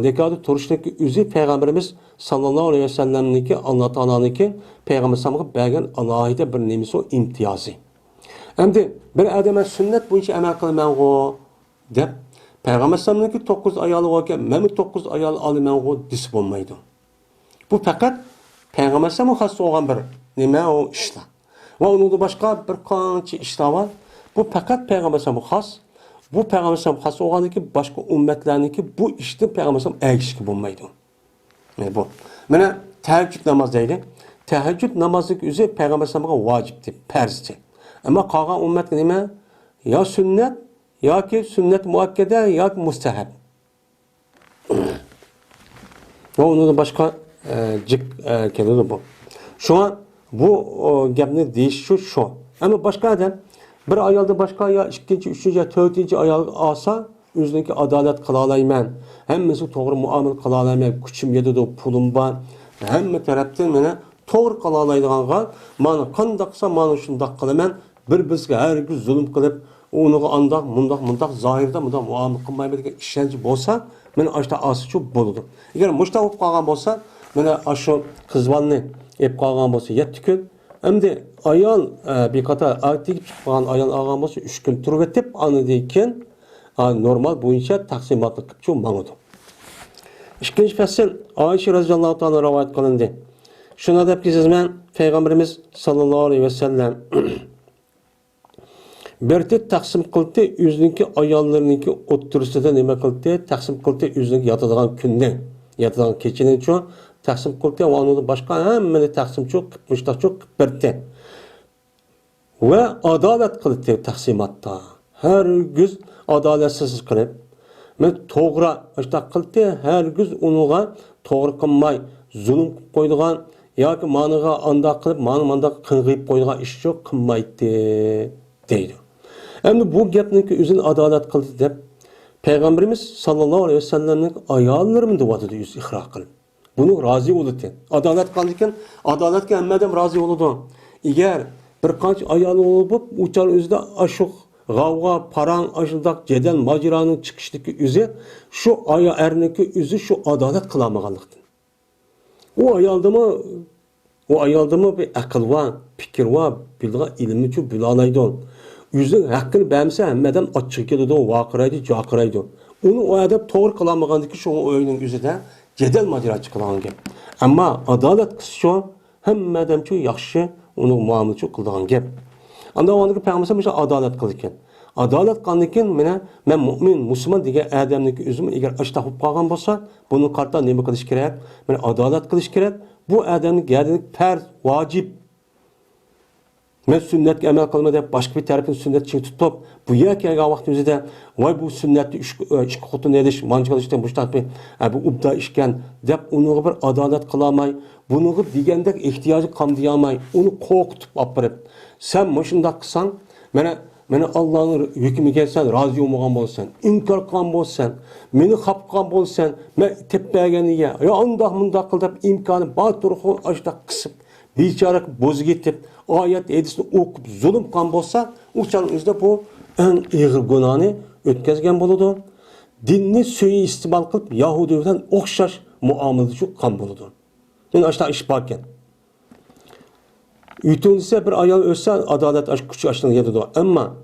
nikahı turuştaki üzü Peygamberimiz sallallahu aleyhi ve sellem'niki anlatananiki Peygamber sallallahu belgen Allah'ıyla bir nemisi o imtiyazı. Hem de bir adama sünnet bu işi emel kılman o de Peygamber sallallahu 9 ayalı olurken Mehmet 9 ayalı alıman o disip olmaydı. Bu fakat Peygamber sallallahu has olan bir neme o işler. Ve onun da başka bir kançı işler var. Bu fakat Peygamber sallallahu has. Bu Peygamber has oğandaki başka ümmetlerdeki bu işte Peygamber erişki bulmaydı. Yani bu. Mene teheccüd namaz deydi. Teheccüd namazı üzeri Peygamber vacipti, perzdi. Ama kalan ümmet neme? Ya sünnet, ya ki sünnet muakkede, ya ki mustahab. Ve onun da başka kelime bu. Şu an bu gapni deyiş şu. Ama başka adam bir ayalda başka ya ikinci, üçüncü, dördüncü ayal alsa o'ziniki adolat qila olmayman, hammasi to'g'ri muomala qila olmayman, kuchim yetadi, pulim bor, hamma tarafdan meni to'g'ri qila oladiganga mana qanday qilsa mana shundoq qilaman, bir-bizga hargiz zulm qilib, uniga andoq, mundoq zohirda mundoq muomala qilmayman degan ishonch bo'lsa, meni ashta asıçı bo'ladi. Agar mushta bo'lib qolgan bo'lsa, mana shu qizvalni ep qolgan bo'lsa 7 kun, endi ayol bir qator tegib chiqqan ayol olgan bo'lsa 3 kun turib etib, anidan keyin normal bo'yicha taqsimotlik qilib chu mangudi. İkinci fasl Ayşe radhiyallohu ta'ala rivoyat qilindi. Shuna deb sizman Payg'ambarimiz sallallohu alayhi vasallam Berti taqsim qildi, o'ziniki ayollarniki o'ttirisida nima qildi? Taqsim qildi o'ziniki yotadigan kunni, yotadigan kechini cho taqsim qildi va uni boshqa hammani taqsim cho'q, mushtaq cho'q qilib berdi. Va adolat qildi taqsimotda. Hargiz adolatsiz qilib, men to'g'ri mushtaq qildi, hargiz uniga to'g'ri qilmay, zulm qilib qo'ydigan yoki maniga anda qilib, manda qing'ib qo'ydigan ish yo'q qilmaydi deydi. Endi bu gapniki o'zini adolat qildi deb Payg'ambarimiz sallallohu alayhi vasallamning ayollarimi deyotdi o'zi ixro qilib. Buni rozi bo'ldi. Adolat qildikan, adolatga hammadan rozi bo'ladi. Agar bir qancha ayol bo'lib, uçar o'zida ashuq, g'avg'o, parang, ashundaq jadal majroning chiqishligi o'zi shu ayol erniki o'zi shu adolat qilamaganlikdan. O ayoldimi bir aql va fikr va bilgan ilmni chu bila oladi. Yüzün hakkını beğense hemmeden açık geldi, vakıraydı, cakıraydı. Onu o adab doğru kılamagandı ki şu oyunun yüzüde cedel macera çıkılan gibi. Ama adalet kısı şu hemmeden çok yaxşı onu muamele çok kıldığın gibi. Anda o andaki peygamberimiz adalet kılırken. Adalet kılırken ben mümin, Müslüman diye adamdaki üzümü eğer açta hop kalgan olsa bunun kartta ne kılış gerek? Ben adalet kılış gerek. Bu adamın geldiği farz, vacip. Men sünnetke emel kılma deyip başka bir tarafın sünnetçini tutup bu yerken vakti özüde vay bu sünnetli üç kutun ediş mancı kılıçtan bu ubda işken deyip onu bir adalet kılamay bunu digendek ihtiyacı kamdiyamay onu korkutup apırıp sen başında kısan mene Allah'ın hükmü gelsen razı olmagan bolsan inkar kılan bolsan meni kapkan bolsan men tepbegeni ya andak mundak kıl deyip imkanı bağ turukun açta kısıp biçarak bozu gitip ayet edisini okup zulüm kan bolsa uçanızda bu en ağır günahını ötkezgen boludu. Dinni suyu istimal kılıp Yahudi'den okşaş muamelesi şu kan boludu. Yani aşağı iş barken. Ütünse bir ayol ölse adalet aşk küçük aşkına yedidir. Ama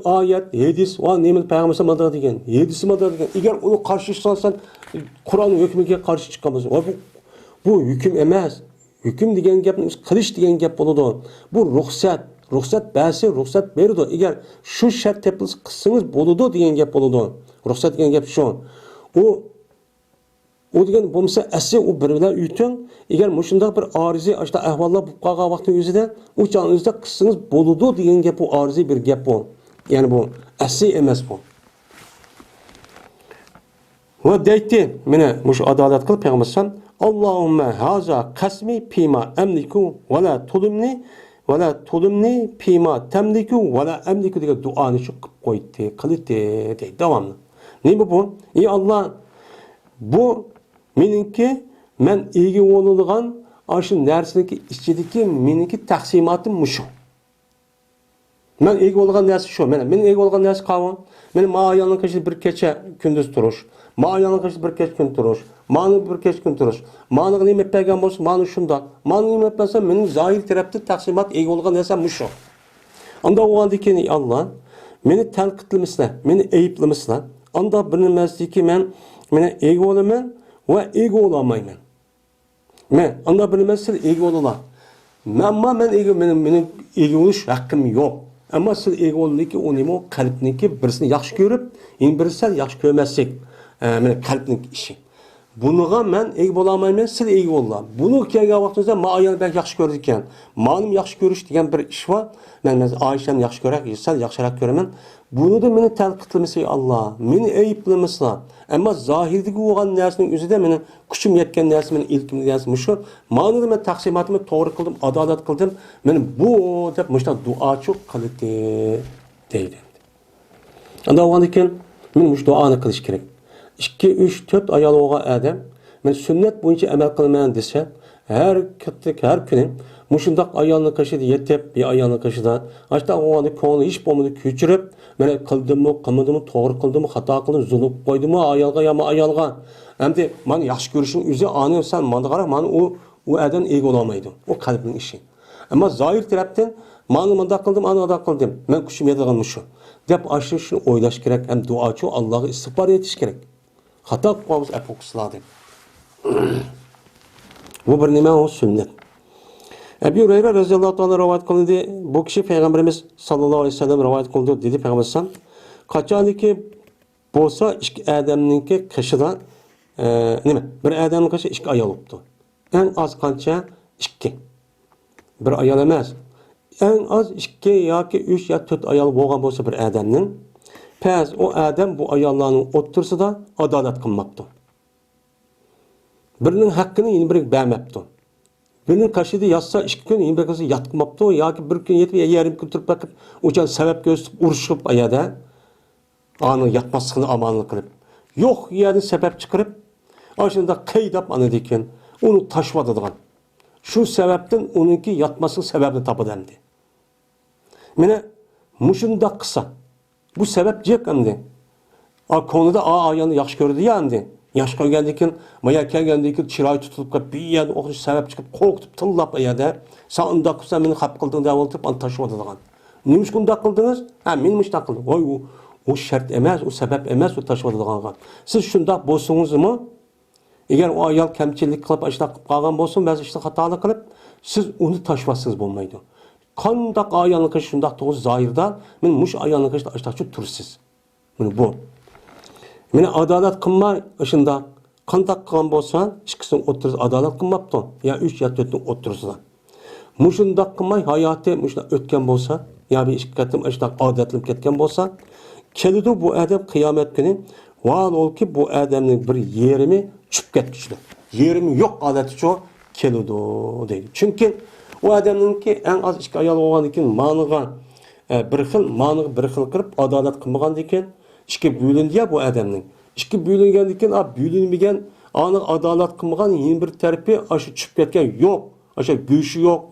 ayet, hadis ve nemin peygamberimiz madara degen, hadisi madara degen. Eğer onu karşı çıkarsan Kur'an'ın hükmüne karşı çıkamaz. Bu hüküm emez. Hüküm degen gapni qilish degen gap bo'ladi. Bu ruxsat basi, ruxsat berdi. Agar shu shart tepilsa qilsangiz bo'ladi degan gap bo'ladi. Ruxsat degan gap shu. O degan bo'lmasa asli u bir bilan uyting. Agar mushundaq bir ariziy ashta ahvollar bo'lib qolgan vaqtda o'zida u joningizda qilsangiz bo'ladi degan gap bu ariziy bir gap bu. Ya'ni bu asli emas bu. Va deydi, mana mush adolat qilib payg'ambar Allahümme haza kasmi pima emliku ve la tulumni pima temliku ve la emliku diye duanı şu koydu, kılıdı diye devamlı. Ne bu? Ey Allah, bu meninki men iyi olulgan aşın nersiniki içindeki meninki taksimatım muşu. Men iyi olulgan nersi şu, men iyi olulgan nersi kavan, benim mağayanın kaşı bir keçe gündüz duruş. Mağayanın kaşı bir keç gün duruş. Mağanın bir keç gün duruş. Mağanın nimet peygamber olsun, mağanın şundak. Mağanın nimet peygamber benim zahir tarafta taksimat iyi olgan nesem muşu. Anda o anda ki Allah, beni tenkitlemişler, beni eyiplemişler. Anda bilinmezdi ki beni iyi olamayım ve iyi olamayım. Anda bilinmezse iyi olurlar. Ama benim iyi oluş hakkım yok. Ama siz iyi olurlar ki onu kalbindeki birisini yaxşı görüp, yine birisi yaxşı görmezsek. Kalbinin işi. Bunuğa men iyi bolamayman, siz iyi olurlar. Bunu kelgan vaqtimizda men ayol belki yaxshi ko'rdikan. Menim yaxshi ko'rish degan bir ish bor. Men Ayshani yaxshi ko'rak, sen yaxshiroq ko'raman. Buni da meni tanqidlamasa Allah, meni ayiblamasa. Ammo zohirdagi bo'lgan narsaning o'zida meni kuchim yetgan narsa, meni ilkim narsa shu. Meni men taqsimotimni to'g'ri qildim, adolat qildim. Men bu deb mushta duo cho'q qildi deydi. Unda o'g'andikan Men şu duanı kılış kerak. 2, 3, 4 ayol olgan adam men sünnet boyunca amel kılmayan dese her kuni mushundaq ayolni qashida yetib, bir ayolni qashida ashta o'g'ani ko'ngli ish bo'lmadi ko'chirib, mana qildimmi, qilmadimmi, to'g'ri qildimmi, xato qildim, zulm qo'ydimmi ayolga yo'qmi ayolga. Endi meni yaxshi ko'rishing o'zi ani sen menda qara, meni u adam ego olmaydi. O qalbning ishi. Ammo zohir tarafdan meni bunda qildim, ani unda qildim. Men kuchim yetadigan shu. deb ashuni shuni o'ylash kerak, ham duochi Allohga istig'for etish kerak. Xato qilamiz, afu qiladi. Bu bir nima o sünnet. Ebu Hureyre radhiyallohu ta'ala rivayet kıldı. Bu kişi Peygamberimiz sallallahu aleyhi ve sellem rivayet kıldı dedi Peygamberimiz. Kaçaniki bolsa iki adamninki qishida nima? Bir adamning qishi ikki ayol bo'libdi. En az qancha? 2. Bir ayol emas. En az 2 yoki 3 yoki 4 ayol bo'lgan bo'lsa bir adamning, paz o adam bu ayollarning o'ttirsida adolat qilmabdi. Birinin hakkını yine bir bermepti. Birinin karşıda yatsa 2 gün yine bir kızı yatmaptı. Ya ki bir gün yetip yarım gün turup bakıp uçan sebep gösterip uruşup ayada anı yatmasını amanlık kılıp. Yok yani sebep çıkarıp aşında kaydap anı diken onu taşımadıgan. Şu sebepten onunki yatmasının sebebini tapı dendi. Mene muşunda kısa. Bu sebep cek emdi. Konuda ayağını yakış gördü ya emdi. Yaşqa geldikin, maya kelgendikin chiroy tutulib bir yer o'qish sabab chiqib qo'rqitib tillab ayada sen unda qilsa meni xap qilding deb olib an tashib o'tadigan. Nima uchun unda qildingiz? Ha, men mushta qildim. Voy u shart emas, u sabab emas, u tashib o'tadigan. Siz shunda bo'lsingizmi? Agar o ayol kamchilik qilib ashta qilib qolgan bo'lsa, ba'zi ishni xatolik qilib, siz uni tashvassiz bo'lmaydi. Qandaq ayolni qish shundaq to'g'ri zohirda, men mush ayolni qishda ashta tursiz. Mana bu. Mene adalet kılmay ışında kandak kılan bolsan, ikisini oturuz adalet kılmaptı. Ya 3 ya 4'ün oturuzdan. Muşunda kılmay hayatı muşunda ötken bolsa, ya bir işkatim ışında adetlim ketken bolsa, kelidi bu adam kıyamet günü, vaal ol ki bu adamın bir yerimi çüp ketmişti. Yerimi yok adeti çoğu kelidi deydi. Çünkü o adamın ki en az iki ayal olan iken manıga bir xil kırıp adalet kılmagan diken, İki bölündü ya bu adamның. İki bölüngəndikən, bölünməyən, anı adalet qılmagan yeni bir tərəfi aşı çıxıb ketken yok. Aşı güçü yok,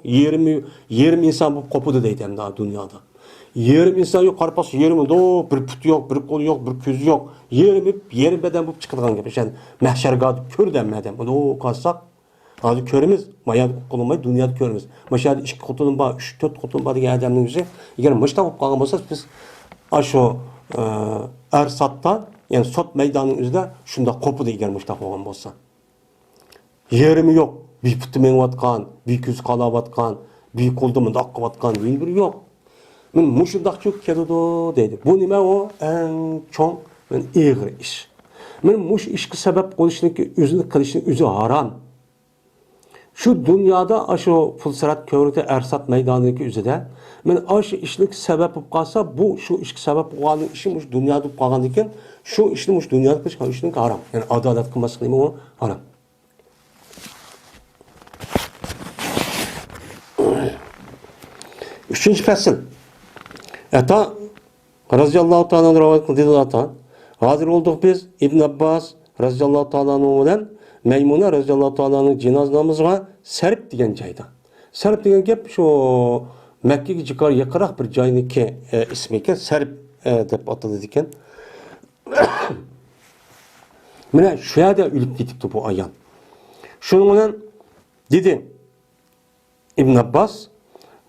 yerim insan bu qopudu deydi hem daha dünyada. Yerim insan yok, qarpası yerim bir put yok, bir kolu yok, bir közü yok. Yerim beden bu çıxıdığan gibi. Yani məhşərqadı kör dənmədən. O qalsaq, adı körümüz, mayad qolunmay dünyada körümüz. Məşədə 2 qutunun var, 3-4 qutunun var degan adamның yüzü. Eğer məşdə olub qalğan bolsa biz aşı Ersat'ta, yani sot meydanının üzerinde şunda kopu da gelmiş de olan bolsa. Yerimi yok. Bir putu menvatkan, bir küz kalavatkan, bir koldumu dakkıvatkan, bir yok. Men muşundak çok kedudu dedi. Bu nime o en çok ağır iş. Men muş işki sebep oluşundaki üzünü kılışının üzü haram. Şu dünyada aşı Pulsarat Kövrü'de Ersat meydanındaki üzere men aşı işlik sebep olup kalsa bu şu işki sebep olan işi muş dünyada olup kalgan diken şu işini muş dünyada kılış işinin haram. Yani adalet kılması kılımı o haram. Üçüncü fasıl. Ata radıyallahu ta'ala rivayet kıldı ata. Hazır olduk biz İbn Abbas radıyallahu ta'ala'nın bilen Meymuna radıyallahu ta'ala'nın cenaze namazına serp degan joyda. Serp degan gap şu Mekke'ye çıkar yakırak bir joyniki ismi ekan, serp deb ataladi ekan. Mana shu yerda o'lib ketibdi bu ayol. Shuning bilan dedi İbn Abbas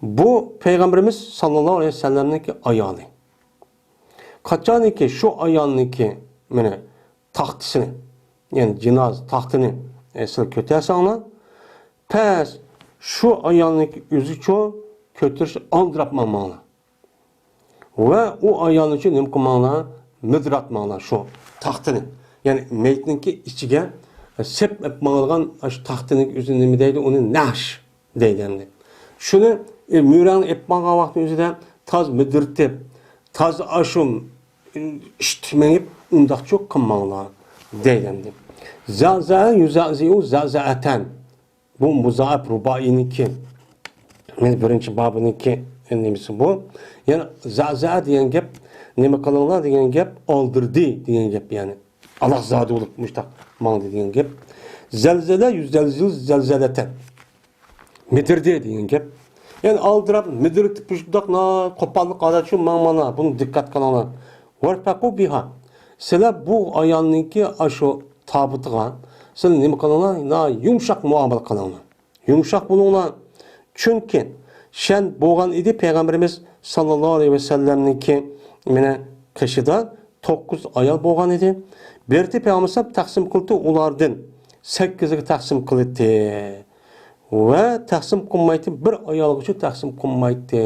bu Peygamberimiz sallallohu alayhi vasallamniki ayoli. Qachoniki shu ayolniki mana taxtisini, yani cenaze taxtini siz ko'tarsanglar, pes şu ayolniki o'zi cho'q ko'tirish oldirapmanlar. Ve o ayolni uchun nima qilmanglar? Midratmanglar shu taxtini. Yani meyitninki ichiga sep etmanglar shu taxtini o'zi nima deydi? Uni nash deydi endi. Shuni mürani etmagan vaqt o'zida taz midritib, taz ashum ishtimangib undaq cho'q qilmanglar deydi endi. Zaza yuzaziu zazaatan. Bu muzaaf rubainiki. Yani birinci babınınki nemisi bu. Yani zaza diyen gap nima qilinglar degan gap oldirdi degan gap yani. Allah zodi bo'lib mushtaq mangdi degan gap. Zalzala yuzalzil zalzalatan. Midirdi degan gap. Yani aldırab midirtib shundaqna qo'pollik holat shu mana buni diqqat qilinglar. Warfaqu biha. Sizlar bu ayolniki ashu tabutiga sizlar nima qilinglar? Yumshoq muomala qilinglar. Yumshoq bo'linglar. Chunki shan bo'lgan edi payg'ambarimiz sallallohu alayhi vasallamniki mana qishida 9 ayol bo'lgan edi. Berti payg'ambar taqsim qildi ulardan 8 ga taqsim qildi. Ve taqsim qilmaydi bir ayolga uchun taqsim qilmaydi.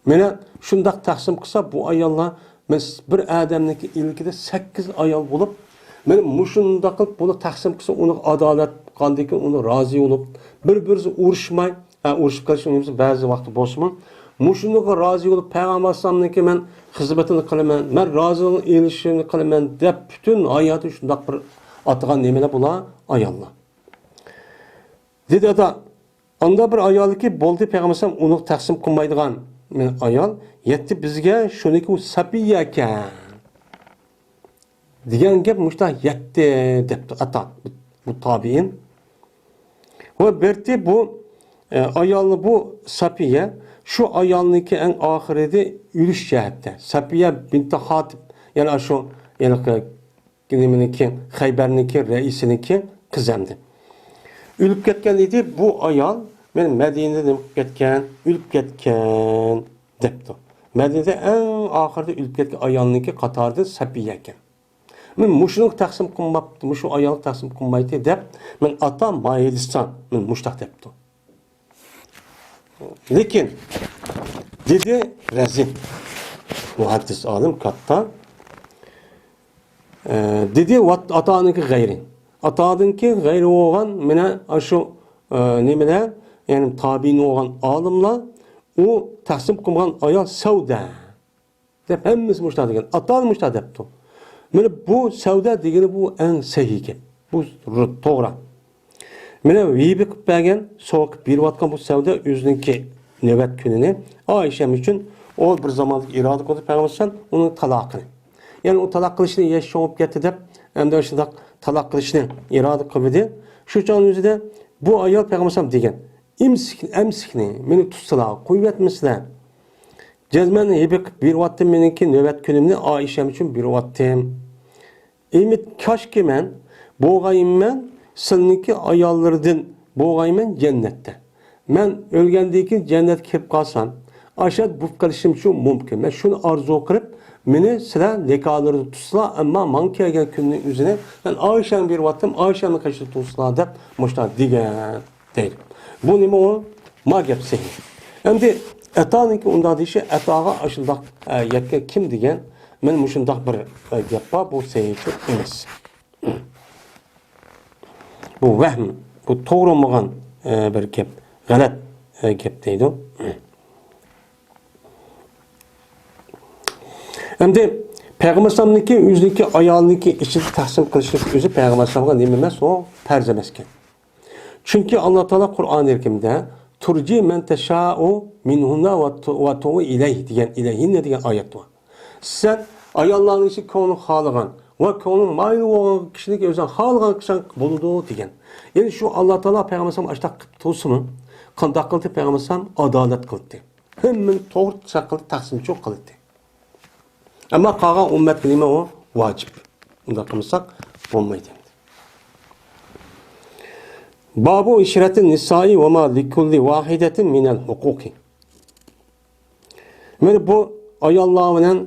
Mana shundaq taqsim qilsa bu ayollar biz bir odamniki ilkida 8 ayol bo'lib, mana mushundaq qilib buni taqsim qilsa uni adolat qanday uni rozi bo'lib, bir-birisi urushmay, urushib qolishimiz ba'zi vaqt bo'lsin. Mushunga rozi bo'lib payg'ambar sallallohu men xizmatini qilaman, men rozilik elishini qilaman deb butun hayoti shundaq bir atgan nimalar bular ayollar. Dedi ata, anda bir ayol ki bo'ldi payg'ambar uni taqsim qilmaydigan ayol yetti bizga shuniki u Safiya ekan. Degan gap mushta yetti debdi ata bu tabiin. Va berti bu ayolni bu Safiya şu ayolniki en ahiride yürüyüş jihatda. Safiya binti Hatib yani şu yani kiminiki Xaybarniki reisiniki qizamdi. Ülüp ketken idi bu ayol men Medine'de ülüp ketken depti. Medine'de en ahirde ülüp ketken ayolniki qatardı Safiya ekan. Men muşunuk taqsim qilmabdi, mushu ayol taqsim qilmaydi deb men ata mayliston men mushtaq debdi. Lekin dedi Razin muhaddis olim katta dedi ataniki g'ayri. Atadınki gayri olan mene aşu nimede yani tabiin olan alimler o taksim kılgan ayol Sevda. Dep hemimiz müştah degen. Atal müştah depti. Mene bu Sevda degeni bu en sahih. Bu doğru. Mene vibi qilib bergan, so'q berib atgan bu Sevda o'zininki navbat kunini Oysha uchun o bir zamonlik iroda qilib payg'ambar uni taloq qildi. Yani o taloq qilishni yashab ketdi deb endi shunday talaq qilishni iroda qildi. Shu chog'ning o'zida bu ayol payg'ambar degan, "Emsikni meni tutsizlar, qo'yib etmisizlar. Jazmani yebib beryaptim meniki navbat kunimni Oysha uchun beryaptim. Emit koshki men bo'lg'ayman sizniki ayollardan bo'lg'ayman jannatda. Men o'lgandan keyin jannatga kirib qolsam, ashad bo'lib qolishim uchun mumkin. Men shuni orzu qilib meni sizlar nikohlarni tutsizlar, ammo men kelgan kunning o'zini men Oyshani beryaptim, Oyshani qashib tutsizlar deb mushta degan deydi. Bu nima o? Ma gapsi. Endi ataniki unda deyishi ataga ashundaq yakka kim degan men mushundaq bir gap bor, bu seyitchi emas. Bu vahm, bu to'g'ri bo'lmagan bir gap, g'alat gap deydi. Endi Payg'ambar sallallohu o'ziniki ayolniki ichida taqsim qilishlik o'zi Payg'ambar sallallohu nima emas, o farz emas ekan. Chunki Alloh taolo Qur'oni Karimda turji man tasha'u minhunna va tu'u ilayhi degan ilayhinna degan oyat bor. Sen ayollarning ichi ko'ngli xohlagan va ko'ngli mayli bo'lgan kishining o'zi xohlagan kishi bo'ladi degan. Ya'ni shu Alloh taolo Payg'ambar sallallohu alayhi vasallam to'simi qanday qildi Payg'ambar sallallohu adolat qildi. Hammani to'g'ri qilib taqsimchi qildi. Ama qolgan ummatga nima o? Vacib. Unda qilsak bo'lmaydi. Babu ishratin nisai va ma likulli wahidatin minal huquqi. Mana bu ayollar bilan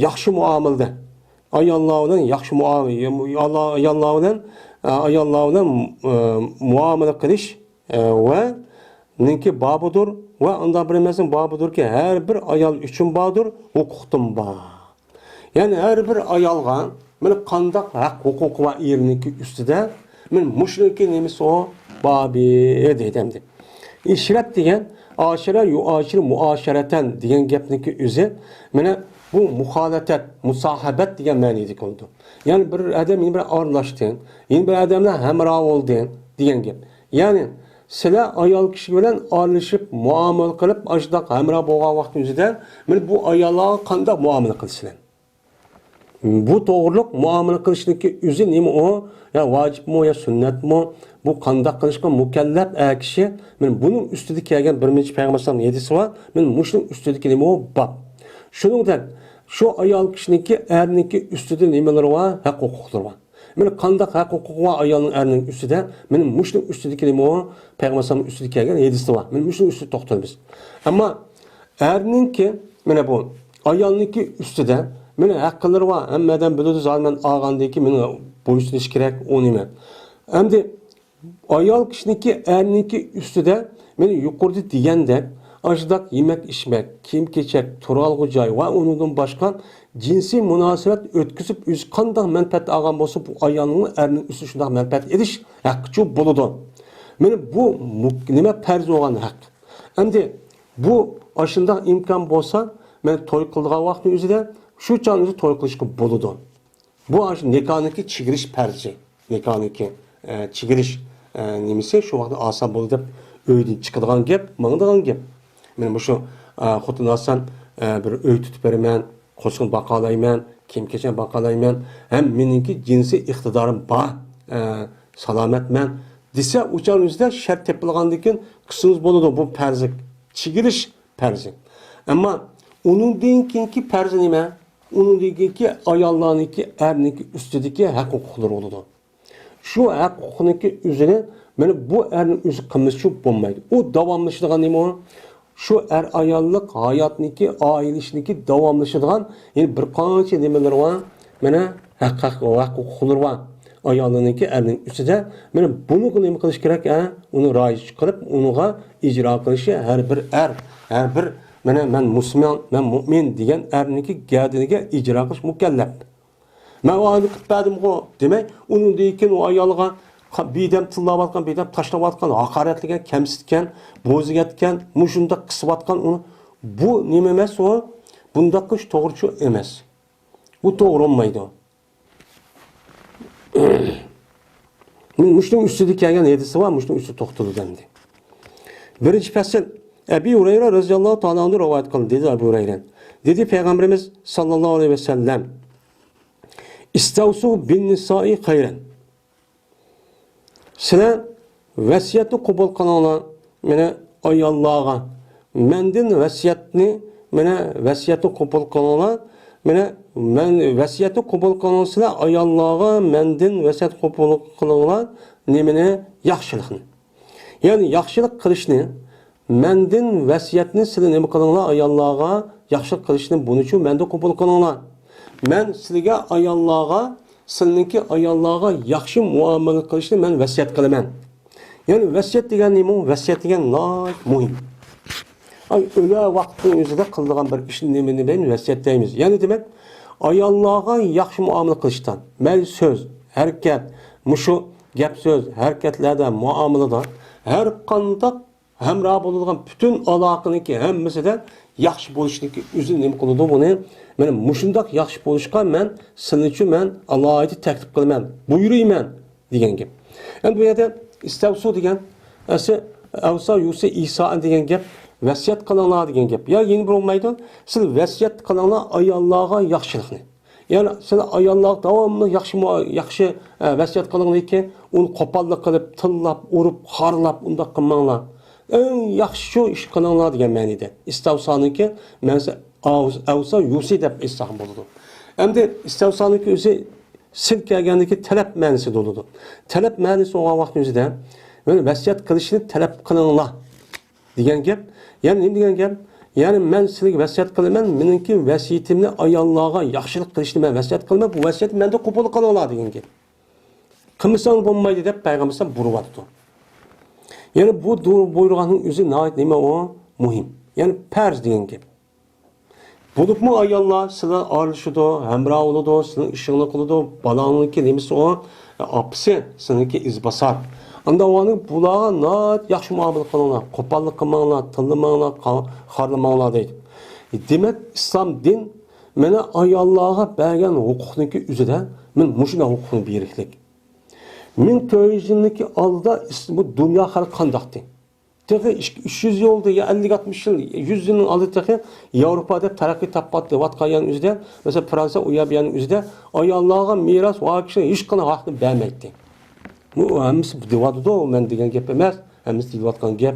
yaxshi muomalada, ayollar bilan yaxshi muomala qilish va ninki babudur va unda bir emasın babudurki her bir ayol uchun babudur, huquqim bor. Yani her bir ayolga men qandaq haq huquq va erniki ustida men mushriki nemisi o babi deydimdi. İşrat degan aşira yuashir muasharatan degan gapniki o'zi mena bu muhalatat, musahabat degan ma'noda qoldi. Yani bir adam bilan aralashtin, yeni bir odamla hamroh bo'lding degan gap. Yani sizlar ayol kishi bilan aralashib muomala qilib ashundoq hamroh bo'lgan vaqtingizda mana bu ayollarga qanday muomala qilasizlar? Bu to'g'riliq muomala qilishniki o'zi nima u? Ya vojibmi yo sunnatmi? Bu qanday qilishga mukallaf kishi? Men buning ustida kelgan bir necha payg'ambarlar hadisi bor. Men mushning ustidagi nima u? Bab. Shuningdek, shu ayol kishiniki erniki ustida nimalar bor? Haq huquqlar bor. Men qanday haq huquq va ayolning erning ustida, men mushning ustidagi nima u? Payg'ambarlar ustida kelgan hadisi bor. Men mushning ustida to'xtalamiz. Ammo erningki mana bu ayolniki ustida meni haqqilari var. Hammadan biladi zaten ağandaki meni boysunish kerak o nima. Endi ayol kishiniki erniki ustida meni yuqorida degandek ashdoq yemek içmek, kiyim kechak, turalg'u joy va undan boshqa jinsiy munosabat o'tkazib o'z qanday manfaat olgan bo'lsa bu ayolning erning ustida shunday manfaat edish haqqi bo'ladi. Meni bu nima farz bo'lgan haq. Endi bu ashunday imkon bo'lsa men to'y qilgan vaqtning o'zida şu canlısı toy qilishga bo'ladi. Bu aşı nikohniki chigirish farzi. Nikohniki chigirish nimasi shu vaqtda oson bo'ldi deb uydan chiqadigan gap, mangdigan gap. Men shu xotin olsam bir uy tutib beraman, qo'shin baqalayman, kiyim kechak baqalayman, ham meniki jinsiy iqtidorim bor, salomatman desa o'shan o'zida shart tepilgandan keyin qilsangiz bo'ladi bu farzi, chigirish farzi. Ammo uning keyingi farzi nima? Onun ki ayollarniki erniki üstüdeki hak hukukları oldu. Şu hak hukukunki üzerine yani bu ernin üzü kılması olmaydı. O davamlaşıdığın neymi o? Şu er ayollik hayatniki, ailesindeki davamlaşıdığın yani bir kança demeler var. Yani hak hukukları var. Ayollarniki ernin üstüde. Yani bunu neymi kılış gerek? Onu raiz çıkarıp onuğa icra kılışı her bir er, her bir men Müslüman, men mümin degan erniki gədiniga icra qilish mukallaf. Men onu qilib berdim go demek, onun deyken o ayolga bedem tillab bedem tashlab atgan, haqoratlagan, kamsitgan, bo'zgatgan, mushunda qisib atgan uni bu nima emas o? Bunda qilish to'g'ri emas. Bu to'g'ri olmaydi. Men mushning ustida kelgan hadisi var, mushning ustida to'xtaldi endi. Birinchi fasl Ebu Hureyre radıyallahu ta'ala anhu rivayet kıldı dedi Ebu Hureyre. Dedi Peygamberimiz sallallahu aleyhi ve sellem İstavsu bin nisai hayren. Sizler vesiyetini kabul kılana mene ayallığa mendin vesiyetini mene vesiyetini kabul kılana mene men vesiyetini kabul kılana sizler ayallığa mendin vesiyet kabul kılana nemene yaxşılıkını. Yani yaxşılık kılışını mendin vasiyetini sizlar nima qilinglar ayollarga yaxshilik qilishni buning uchun menda qabul qilinglar. Men sizlarga ayollarga, sizlarniki ayollarga yaxshi muomala qilishni men vasiyat qilaman. Ya'ni vasiyat degan nima? Vasiyat degan nihoyat muhim. O'la vaqtning o'zida qiladigan bir ishni nimani deymiz? Vasiyat deymiz. Ya'ni demak, ayollarga yaxshi muomala qilishdan, mayli so'z, harakat, mushu gap so'z, harakatlarda, muomalada har qanday hamroh bo'ladigan bütün aloqaniki hammasida yaxshi bo'lishniki o'zi nima qiladi buni? Mana mushundoq yaxshi bo'lishga men sizlar uchun men alohida taklif qilaman, buyurayman degan gap. Endi bu yerda istavsu degan avsa yusa Isa degan gap vasiyat qilinglar degan gap. Ya yeni bir olmaydi. Siz vasiyat qilinglar ayollarga yaxshilikni. Yani sizlar ayollar davomli yaxshi vasiyat qilinglar ekan, uni qo'pollik qilib, tillab, urib, xorlab unda qilmanglar. En yaxshi shu ish qilinglar degan ma'noda. Istavsaniki mensa avsa yusi deb istig'om bo'ladi. Endi istavsaniki o'zi sil kelgandagi talab ma'nosi bo'ladi. Talab ma'nosi olgan vaqtingizda mana vasiyat qilishni talab qilinglar degan gap. Ya'ni nima degan gap? Ya'ni men sizlarga vasiyat qilaman, meniki vasiyatimni ayollarga yaxshilik qilishni men vasiyat qilaman, bu vasiyat menda qabul qilinglar degan gap. Qilmasang bo'lmaydi deb payg'ambar buryapti. Yani bu buyruğanın özü nima o? Muhim. Yani farz degan gap. Bulup mu ayollar sizlar aralashadi, hamroh bo'ladi, sizning ishingni qiladi, balangiki nimasi o? Apsi, sizniki izbasar. Anda onu bularga nat yaxshi muomala qilinglar, qo'pollik qilmanglar, tillamanglar, xorlamanglar deydi. Demak, islom din mana ayollarga bergan huquqniki o'zida men mushunday huquqni beriklik. 1400 yıllık alda bu dünya hali kandaktı. Tıkı 300 yıl oldu ya 50-60 yıl, 100 yılın aldı tıkı Avrupa'da terakki tapatlı vatkayanın üzerinde, mesela Fransa uyabiyanın üzerinde ayarlığa miras o akışın hiç kana hakkını vermekti. Bu hemisi divadı da o ben diyen gep emez, hemisi divatkan gep.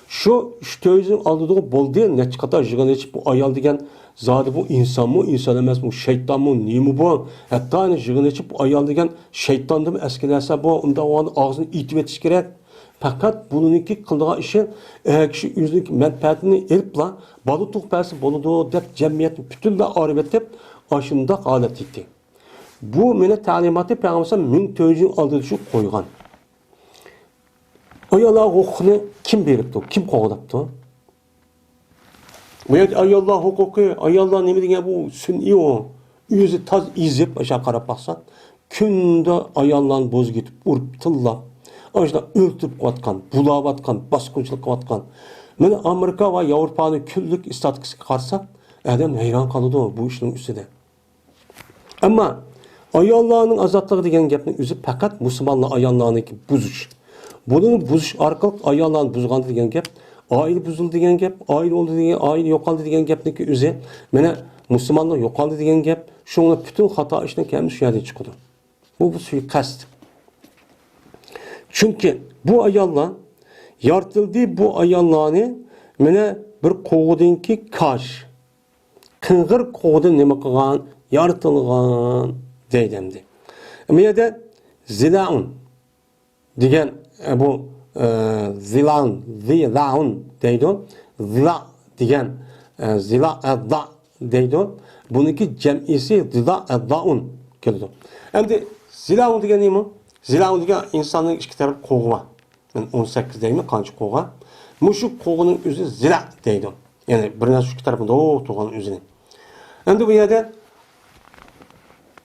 Şu 300 yıl aldığı boldu ne kadar jıgan içip bu ayal diyen zaten bu insan mı, insan emez bu şeytan mı, ne mi bu? Hatta hani jıgan içip bu ayal diyen şeytandı mı eskilerse bu, onda o an ağzını itip etiş gerek. Fakat bununki kıldığı işi kişi yüzlük menfaatini elipla balı tuğpersi boludu dep cemiyetin bütün de aribet dep aşında alet etti. Bu mene talimatı Peygamber 1400 yıl aldığı şu koygan. Ayallah hukukunu kim veripti? Kim koğdaptı? Ayallah hukuku, ayallah ne bileyim bu sünni o. Yüzü taz izip aşağı karab baksan. Künde ayallahın boz gitip urup tıllap. Aşağıda öldürüp katkan, bulab atkan, baskınçılık katkan. Mene Amerika ve Avrupa'nın küllük istatikisi karsa, adam heyran kalıdı bu işin üstüde. Ama ayallahın azatlığı degen gepni üzü fakat Müslümanla ayallahın buzuş. Bunun buzuş arkalık ayallahın buzgandı degen gep, aile buzuldu degen gep, aile oldu degen, aile yokaldı degen gepniki üzü. Mene Müslümanla yokaldı degen gep, şuna bütün hata işten kendi şu yerden çıkıdı. Bu suikast. Çünkü bu ayallah yaratıldı bu ayallahını mene bir koğudunki kaş. Kıngır koğudun neme kılgan, yaratılgan deydemdi. Ama ya da zilaun degen bu zilaun deydi. Zila degen zila edda deydi. Bununki cem'isi zila eddaun keldi. Şimdi zilaun degen neymi? Zilaun degen insanın iki tarafı koğuva. Yani 18 deymi kançı koğuva. Muşu koğunun üzü zila deydi. Yani bir şu iki tarafında o toğanın üzünü. Şimdi bu yerde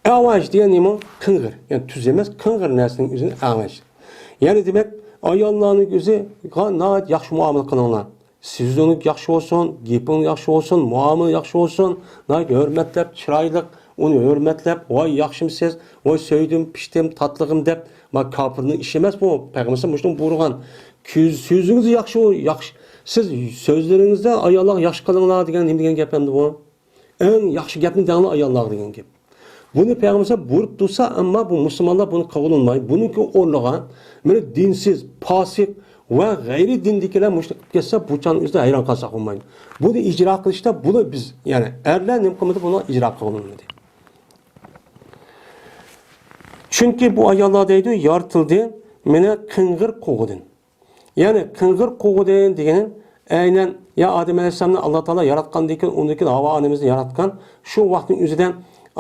avaj diyen neymi? Kıngır. Yani tüz emez, kıngır nersinin üzünü avaj. Yani demek ayallahın üzü naat yaxşı muamele kılınlar. Sizden yaxşı olsun, gepin yaxşı olsun, muamele yaxşı olsun, naat hürmetlep, çıraylık, onu hürmetlep, vay yaxşımsız, vay söyledim, piştim, tatlığım dep, ma kapırının işi emez bu. Peygamber muştun buyurgan. Sözünüz yaxşı o, yaxşı. Siz sözlerinizde ayallah yaxşı kılınlar degen geplendi bu. En yaxşı gepni dağını ayallah degen gep. Bunu Peygamber buyurup dursa ama bu Müslümanlar bunu kabul olmayı. Bununki orluğa böyle dinsiz, pasik ve gayri dindikiler müşrik kesse bu çanın üstüne hayran kalsak olmayın. Bunu icra kılışta bunu biz yani erler nemkamada bunu icra kılınmadı. Çünkü bu ayallah deydi yaratıldı mene kıngır koğudun. Yani kıngır koğudun degenin aynen ya Adem Aleyhisselam'ı Allah Teala yaratkan deyken ondaki hava annemizi yaratkan şu vaktin üzerinden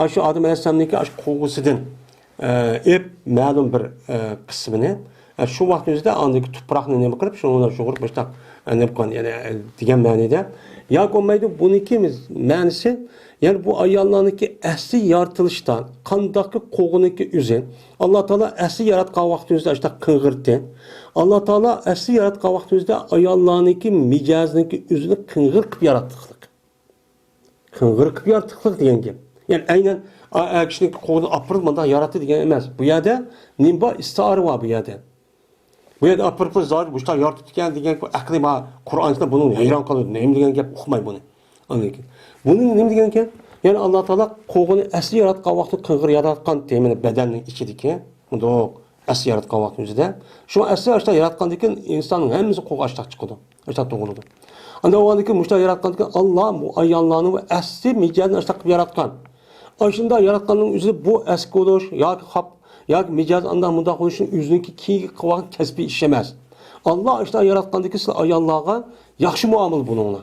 şu Adem Aleyhisselam'daki aşk koğusudan hep məlum bir kısmını şu vaktin üzerinde andaki toprakını ne bakıp şunu şuurup başta ne bakan yani diyen manada ya olmaydı bununki manisi yani bu ayallarındaki əsli yaratılıştan kandaki koğununki üzün Allah Teala əsli yaratkan vaktinizde işte kıngırdı. Allah Teala əsli yaratkan vaktinizde ayallarındaki micazındaki üzünü kıngırıp yarattıklık. Kıngırıp yarattıklık diyen gibi. Yani aynen kişinin koğunu apırılmadan yarattı diyen emez. Bu yerde nimba istiarı var bu yerde. Bu yerde apırıp zahir bu işte yarattı diyen aklı var. Kur'an'da bunun heyran kalıyor. Neyim diyen gep okumay bunu. Anlayın. Bunun neyim diyen ki? Yani Allah Teala koğunu əsli yaratkan vakti kıngır yaratkan temini bedenin içindeki. Onda əsli yaratkan vaktimizde. Şu əsli yaratkan diyen insanın hemimizi koğu açtak çıkıyordu. Açtak doğuludu. Anda o andaki müşteri yaratkan diyen Allah bu ayyanlarını ve əsli micazını açtak yaratkan. Aşında yaratkanın yüzü bu eski olur, ya hap, ya micaz anlamında konuşun yüzündeki ki kıvak kesbi işlemez. Allah işte yaratkandaki size ayarlığa yaxşı muamele bununla.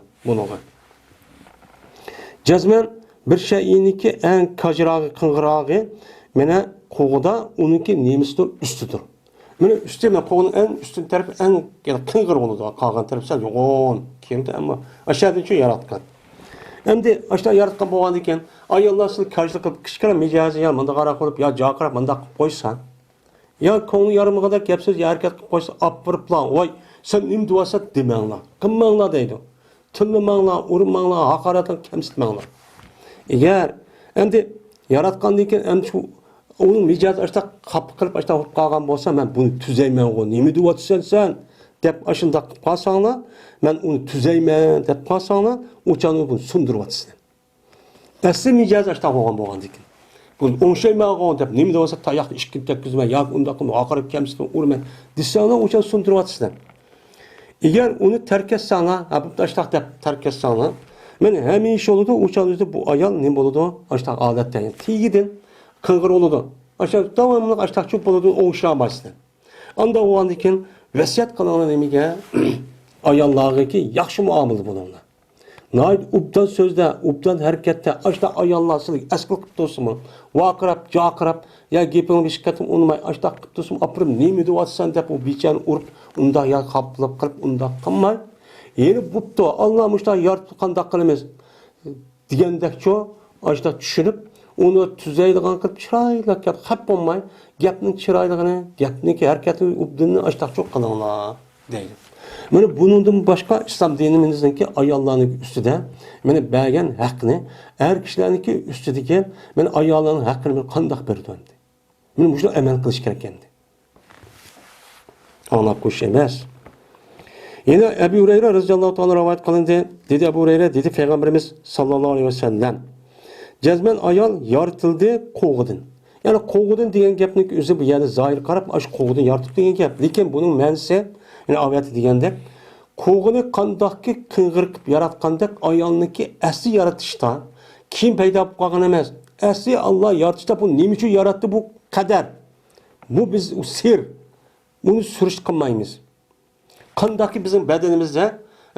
Cezmen bir şeyinki en kacırağı, kıngırağı, mene koğuda onunki nemisidir, üstüdür. Mene üstü, mene koğunun en üstün tarafı en kıngır oludur. Kalkan tarafı sen yoğun, kimde ama aşağıda şu yaratkan. Hem de aşağı yaratkan boğan iken ayallah sizi karşılık kılıp kışkıra mecazi ya manda qara qılıp ya caqıra manda qılıp qoysan ya konu yarımı kadar kepsiz ya hareket qılıp qoysan apırıplan vay sen nim duasa demenla kımmanla deydi tılmanla urmanla hakaratın kemsitmanla eğer hem de yaratkan iken hem şu Onun mijozi ashta qapı qilib ashta urib qolgan bo'lsa, men buni tuzayman go. Nima deyapsan sen? deb ashunda qilib qolsanglar, men uni tuzayman deb qolsanglar, o'chani buni sundiryapsizlar. Asli mijozi ashta bo'lgan ekan. Buni o'ngshaymagan deb nima bo'lsa tayoqni ishqib tekkizma, yoki unda qilib oqirib kamsitib urma. Desanglar, o'chani sundiryapsizlar. Eğer onu terk etsanglar, bu ashta deb terk etsanglar, men hamisha oladi, o'chani bu ayol nima bo'ladi? Ashta odatdan tigidin qing'ir oladi. Ashta davomli ashta cho'p bo'ladi, o'ngshaymasdan. Anda o'g'andan keyin vasiyat qilgan nimiga ayollarga yaxshi muomala bo'linglar. Nayt ubdan sözde, ubdan harekette, ashta ayollar sizga asqil qilib tursinmi? Vaqirab, jaqirab, ya gepingni bishkatim unmay, ashta qilib tursin, apirib nima deyapsan deb u bichani urib, unda ya qaplab qilib, unda qilmay. Yeni bupto, Allah mushta yaratib qanday qilamiz degandekcho, ashta tushunib, uni tuzaydigan qilib chiroyli gap xap bo'lmay, gapning chiroyligini, gapning harakati ubdinni ashta cho'q qilinglar deydi. Mana bundan boshqa islom dinimizdagi ayollarning ustida mana bergan haqqini, er kishilarniki ustidagi mana ayollarning haqqini qanday berdi. Mana shuni amal qilish kerak endi. Anlab qo'yish emas. Yine Ebu Hureyre radhiyallohu ta'ala rivayet qilindi. Dedi Ebu Hureyre, dedi Peygamberimiz sallallohu alayhi vasallam. Jazman ayol yoritildi qo'g'idan. Yani qo'g'idan degan gapning o'zi bu yerda zohir qarab, ash qo'g'idan yoritib degan gap. Lekin buning ma'nosi yani aviyatı degandek, qo'g'ini qandoqki qing'irib yaratgandek ayolniki asli yaratishda kim paydo bo'lib qolgan emas. Asli Allah yaratishda bu nima uchun yaratdi bu qadar. Bu biz sir. Bunu surish qilmaymiz. Qandoqki bizim bedenimizde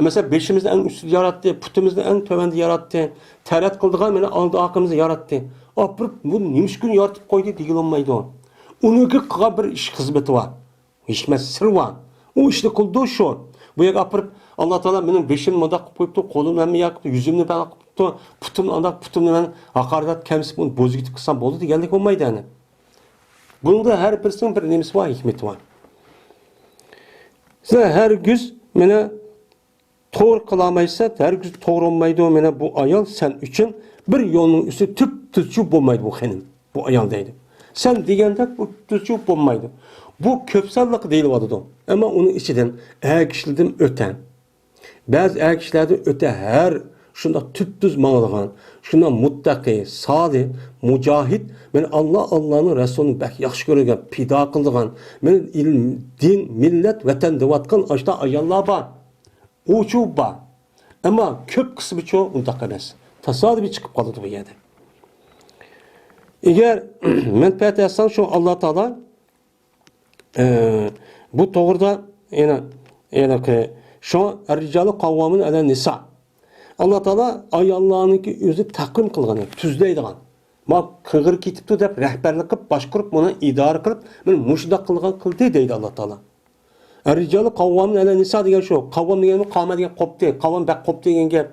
mesela beşimizni en üstü yarattı, putimizni en tövende yarattı, tarat qildigan meni oldi oqimizni yarattı. Apır bu nima uchun yaratib qo'ydi deyilmaydi o. Uniki qilgan bir ish xizmati var. Hikmat sir var. O işte kıldı şu. Bu yer apırıp Allah Teala benim beşim moda koyuptu, kolum hem yaktı, yüzümü ben koyuptu, putum andak putumunu ben hakaret kemsip bunu bozuk kısam boldu diye geldik olmaydı yani. Bunun da her birisinin bir nemisi var, hikmeti var. Size her güz mene doğru kılamaysa, her güz doğru olmaydı o mene bu ayal sen için bir yolun üstü tüp tüzcü olmaydı bu henim. Bu ayal deydi. Sen diyende bu tüzcü olmaydı. Bu köpsallık değil vardı. Ama onun içinden er kişilerden öten, bazı er kişilerden öte her şunda tüptüz mağlagan, şunda muttaki, salih, mücahit, ben Allah'ın Resulü'nü bək yaxşı görürken, pida kıldığan, ben ilm, din, millet, vatan devatkan açta ayallah var. Uçu var. Ama köp kısmı çoğu undak emez. Tasadifi çıkıp kalırdı bu yerde. Eğer menfaat etsen şu Allah Teala bu doğruda yine ki şu er-ricalu kavvamun ala nisa. Allah Teala ayollarniki o'zi taqdim qilgan, tuzlaydigan. Ma qing'ir ketibdi deb rahbarlik qilib, boshqarib, buni idora qilib, men mushda qilgan qildi deydi Allah Teala. Er-ricalu kavvamun ala nisa degan shu. Qavvam degani qomat degan qopdi, qavvam baq qopdi degan gap,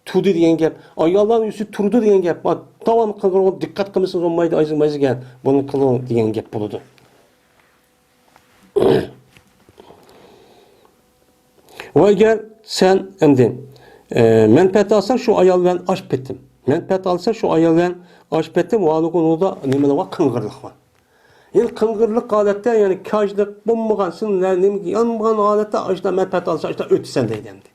tudi degan gap. Ayollarning o'zi turdi degan gap. Davom qilib diqqat qilmasa bo'lmaydi, ayzingizga buni qiling degan gap bo'ladi. Ve eğer sen emdin menfaat alsan şu ayaldan aşıp ettim. Menfaat alsan şu ayaldan aşıp ettim. O alıkonuda nemeli var? Kıngırlık var. Yani kıngırlık adette yani kajlık, bulmagan, sinirler, yanmagan adette aşıda menfaat alsan aşıda ötsen deydi emdi.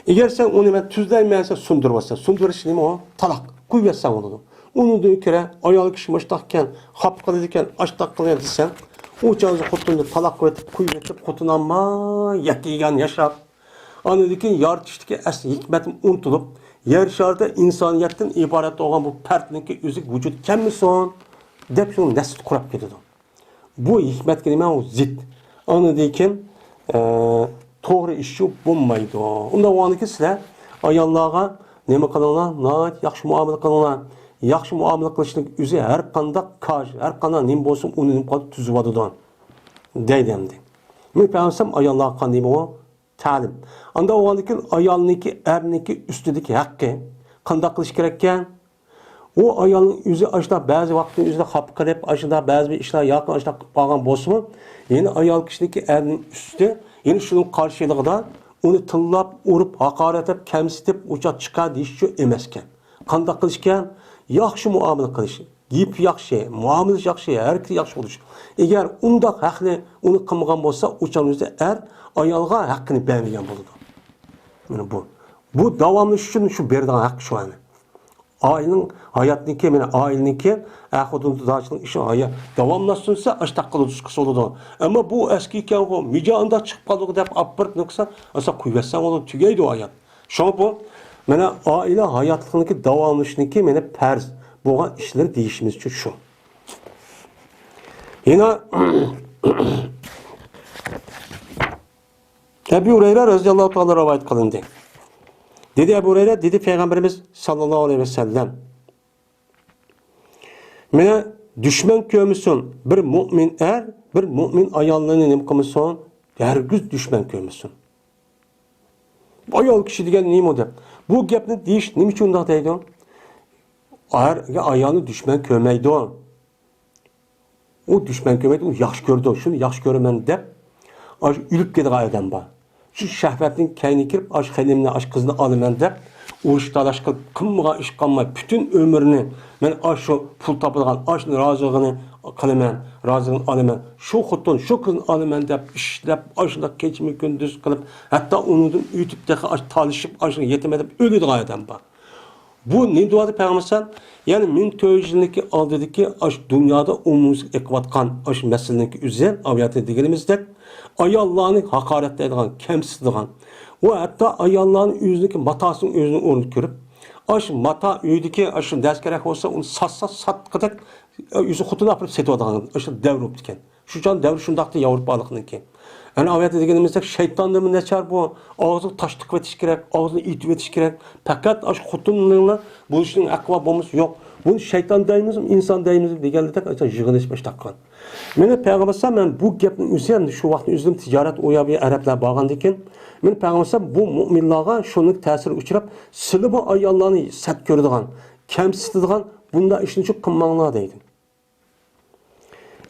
Eğer sen onu ben tüzleymeyense sundurmazsan, sundurur neymi o? Talak. Kuyvetsen onu. Onu da kere ayalı kişi baştakken, hap kılırken, açtak kılır desen, o canlısı kutundu talak koyup, kuyvetip, kutunanma, yakigan yaşap. Anladaki yaratıştaki asli hikmetim unutulup, yer şarda insaniyetten ibaret olan bu pertindeki üzük vücut kemmi son, dep şunu nesil kurap gidiyordu. Bu hikmet kelime o zid. Anladaki doğru işi bulmaydı. Onda o andaki sizler ayallığa neme kılınlar, yaxşı muamele kılınlar. Yaxşı muamele kılışının üzü her kanda kaj, her kanda nem bolsun, onu nem kadı tüzü vadıdan. Deydemdi. Men peygamberim ayallığa kandim o talim. Anda o andaki ayalniki, erniki, üstüdeki hakkı kanda kılış gerekken, o ayalın üzü aşıda bazı vaktin üzüde hap kırıp, aşıda bazı bir işler yakın aşıda bağlan bolsun, yeni ayal kişideki ernin üstü, yeni şunun karşılığında onu tınlap, urup, hakaret edip, kemsitip, uçak çıkar deyiş şu emesken. Kanda kılışken, yaxşı muamele kılışı. giyip yaxşı, muamelesi yaxşı, hareketi yaxşı oluş. Eğer undaq haqni onu qılmagan bolsa, uçanızda er ayalga haqqını bermegen boludu. Mana bu. Bu davamlı üçün şu berdiğin haqq şu an. Ailenin hayatınki, mana aileninki, axudun tudaçının işi aya davamlaşsınsa aştaq qılıp çıxısı oludu. Ama bu eski iken o micanda çıkıp qalığı dep apırıp noksa asa kuyvetsen oludu, tügeydi o hayat. Şu bu mana aile hayatlıqniki davamlışınki mana perz boğan işleri değişimiz için şu. Yine Ebu Hureyre radıyallahu ta'ala rivayet kılındı. Dedi Ebu Hureyre, dedi Peygamberimiz sallallahu aleyhi ve sellem. Mene düşman kömüsün bir mümin er, bir mümin ayallığını nem kılmışsın, hergüz düşman kömüsün. Ayal kişi diyen neyim o de? Bu gepni deyiş neyim için onda deydi o? Ayağını düşman kömeydi o. O düşman kömeydi, o yaxşı gördü o. Şunu yaxşı görmen de, aş ülüp gedi aydan ba. Şu şehvetin kayını kirip, aş xelimini, aş kızını alımen de, uğuş talaş kılıp, kımmağa iş kalmay, bütün ömrünü, ben aş şu pul tapılgan, aşın razılığını kılımen, razılığını alımen, şu xutun, şu kızını alımen de, işlep, aşında keçimi gündüz kılıp, hatta unudun ütüpteki aş talışıp, aşını yetim edip, ölüdü aydan ba. Bu ne duadı Peygamber? Yani 1400 yılındaki aldıdaki aş dünyada umumsuz ekvatkan aş meselindeki üzerine aviyatı diyelimizde ayallahını hakaret edilen, kemsizliğin o hatta ayallahın yüzündeki matasının özünü onu görüp aş mata üydeki aşın ders gerek olsa onu sat kadar yüzü kutunu yapıp seti odanın aşın devrup diken. Şu can devru şundakta yavrup balıkınınki. Yani aviyatı dediğimizde şeytanlığımın neçer bu? Ağzını taştık vetiş gerek, ağzını itip vetiş gerek. Fakat aş kutunluğuna bu işin akva bomuz yok. Bunu şeytan deyimiz, insan deyimiz degenlerde jığınış baştakkan. Mene Peygamber ben bu gepnin üzerinde şu vaktin üzerinde ticaret oya bir Araplar bağlandı iken, mene Peygamber bu müminlara şunun tesiri uçurap, sili bu ayallarını sat gördüğün, kemsizdiğin, bunda işini çok kımmanlığa deydi.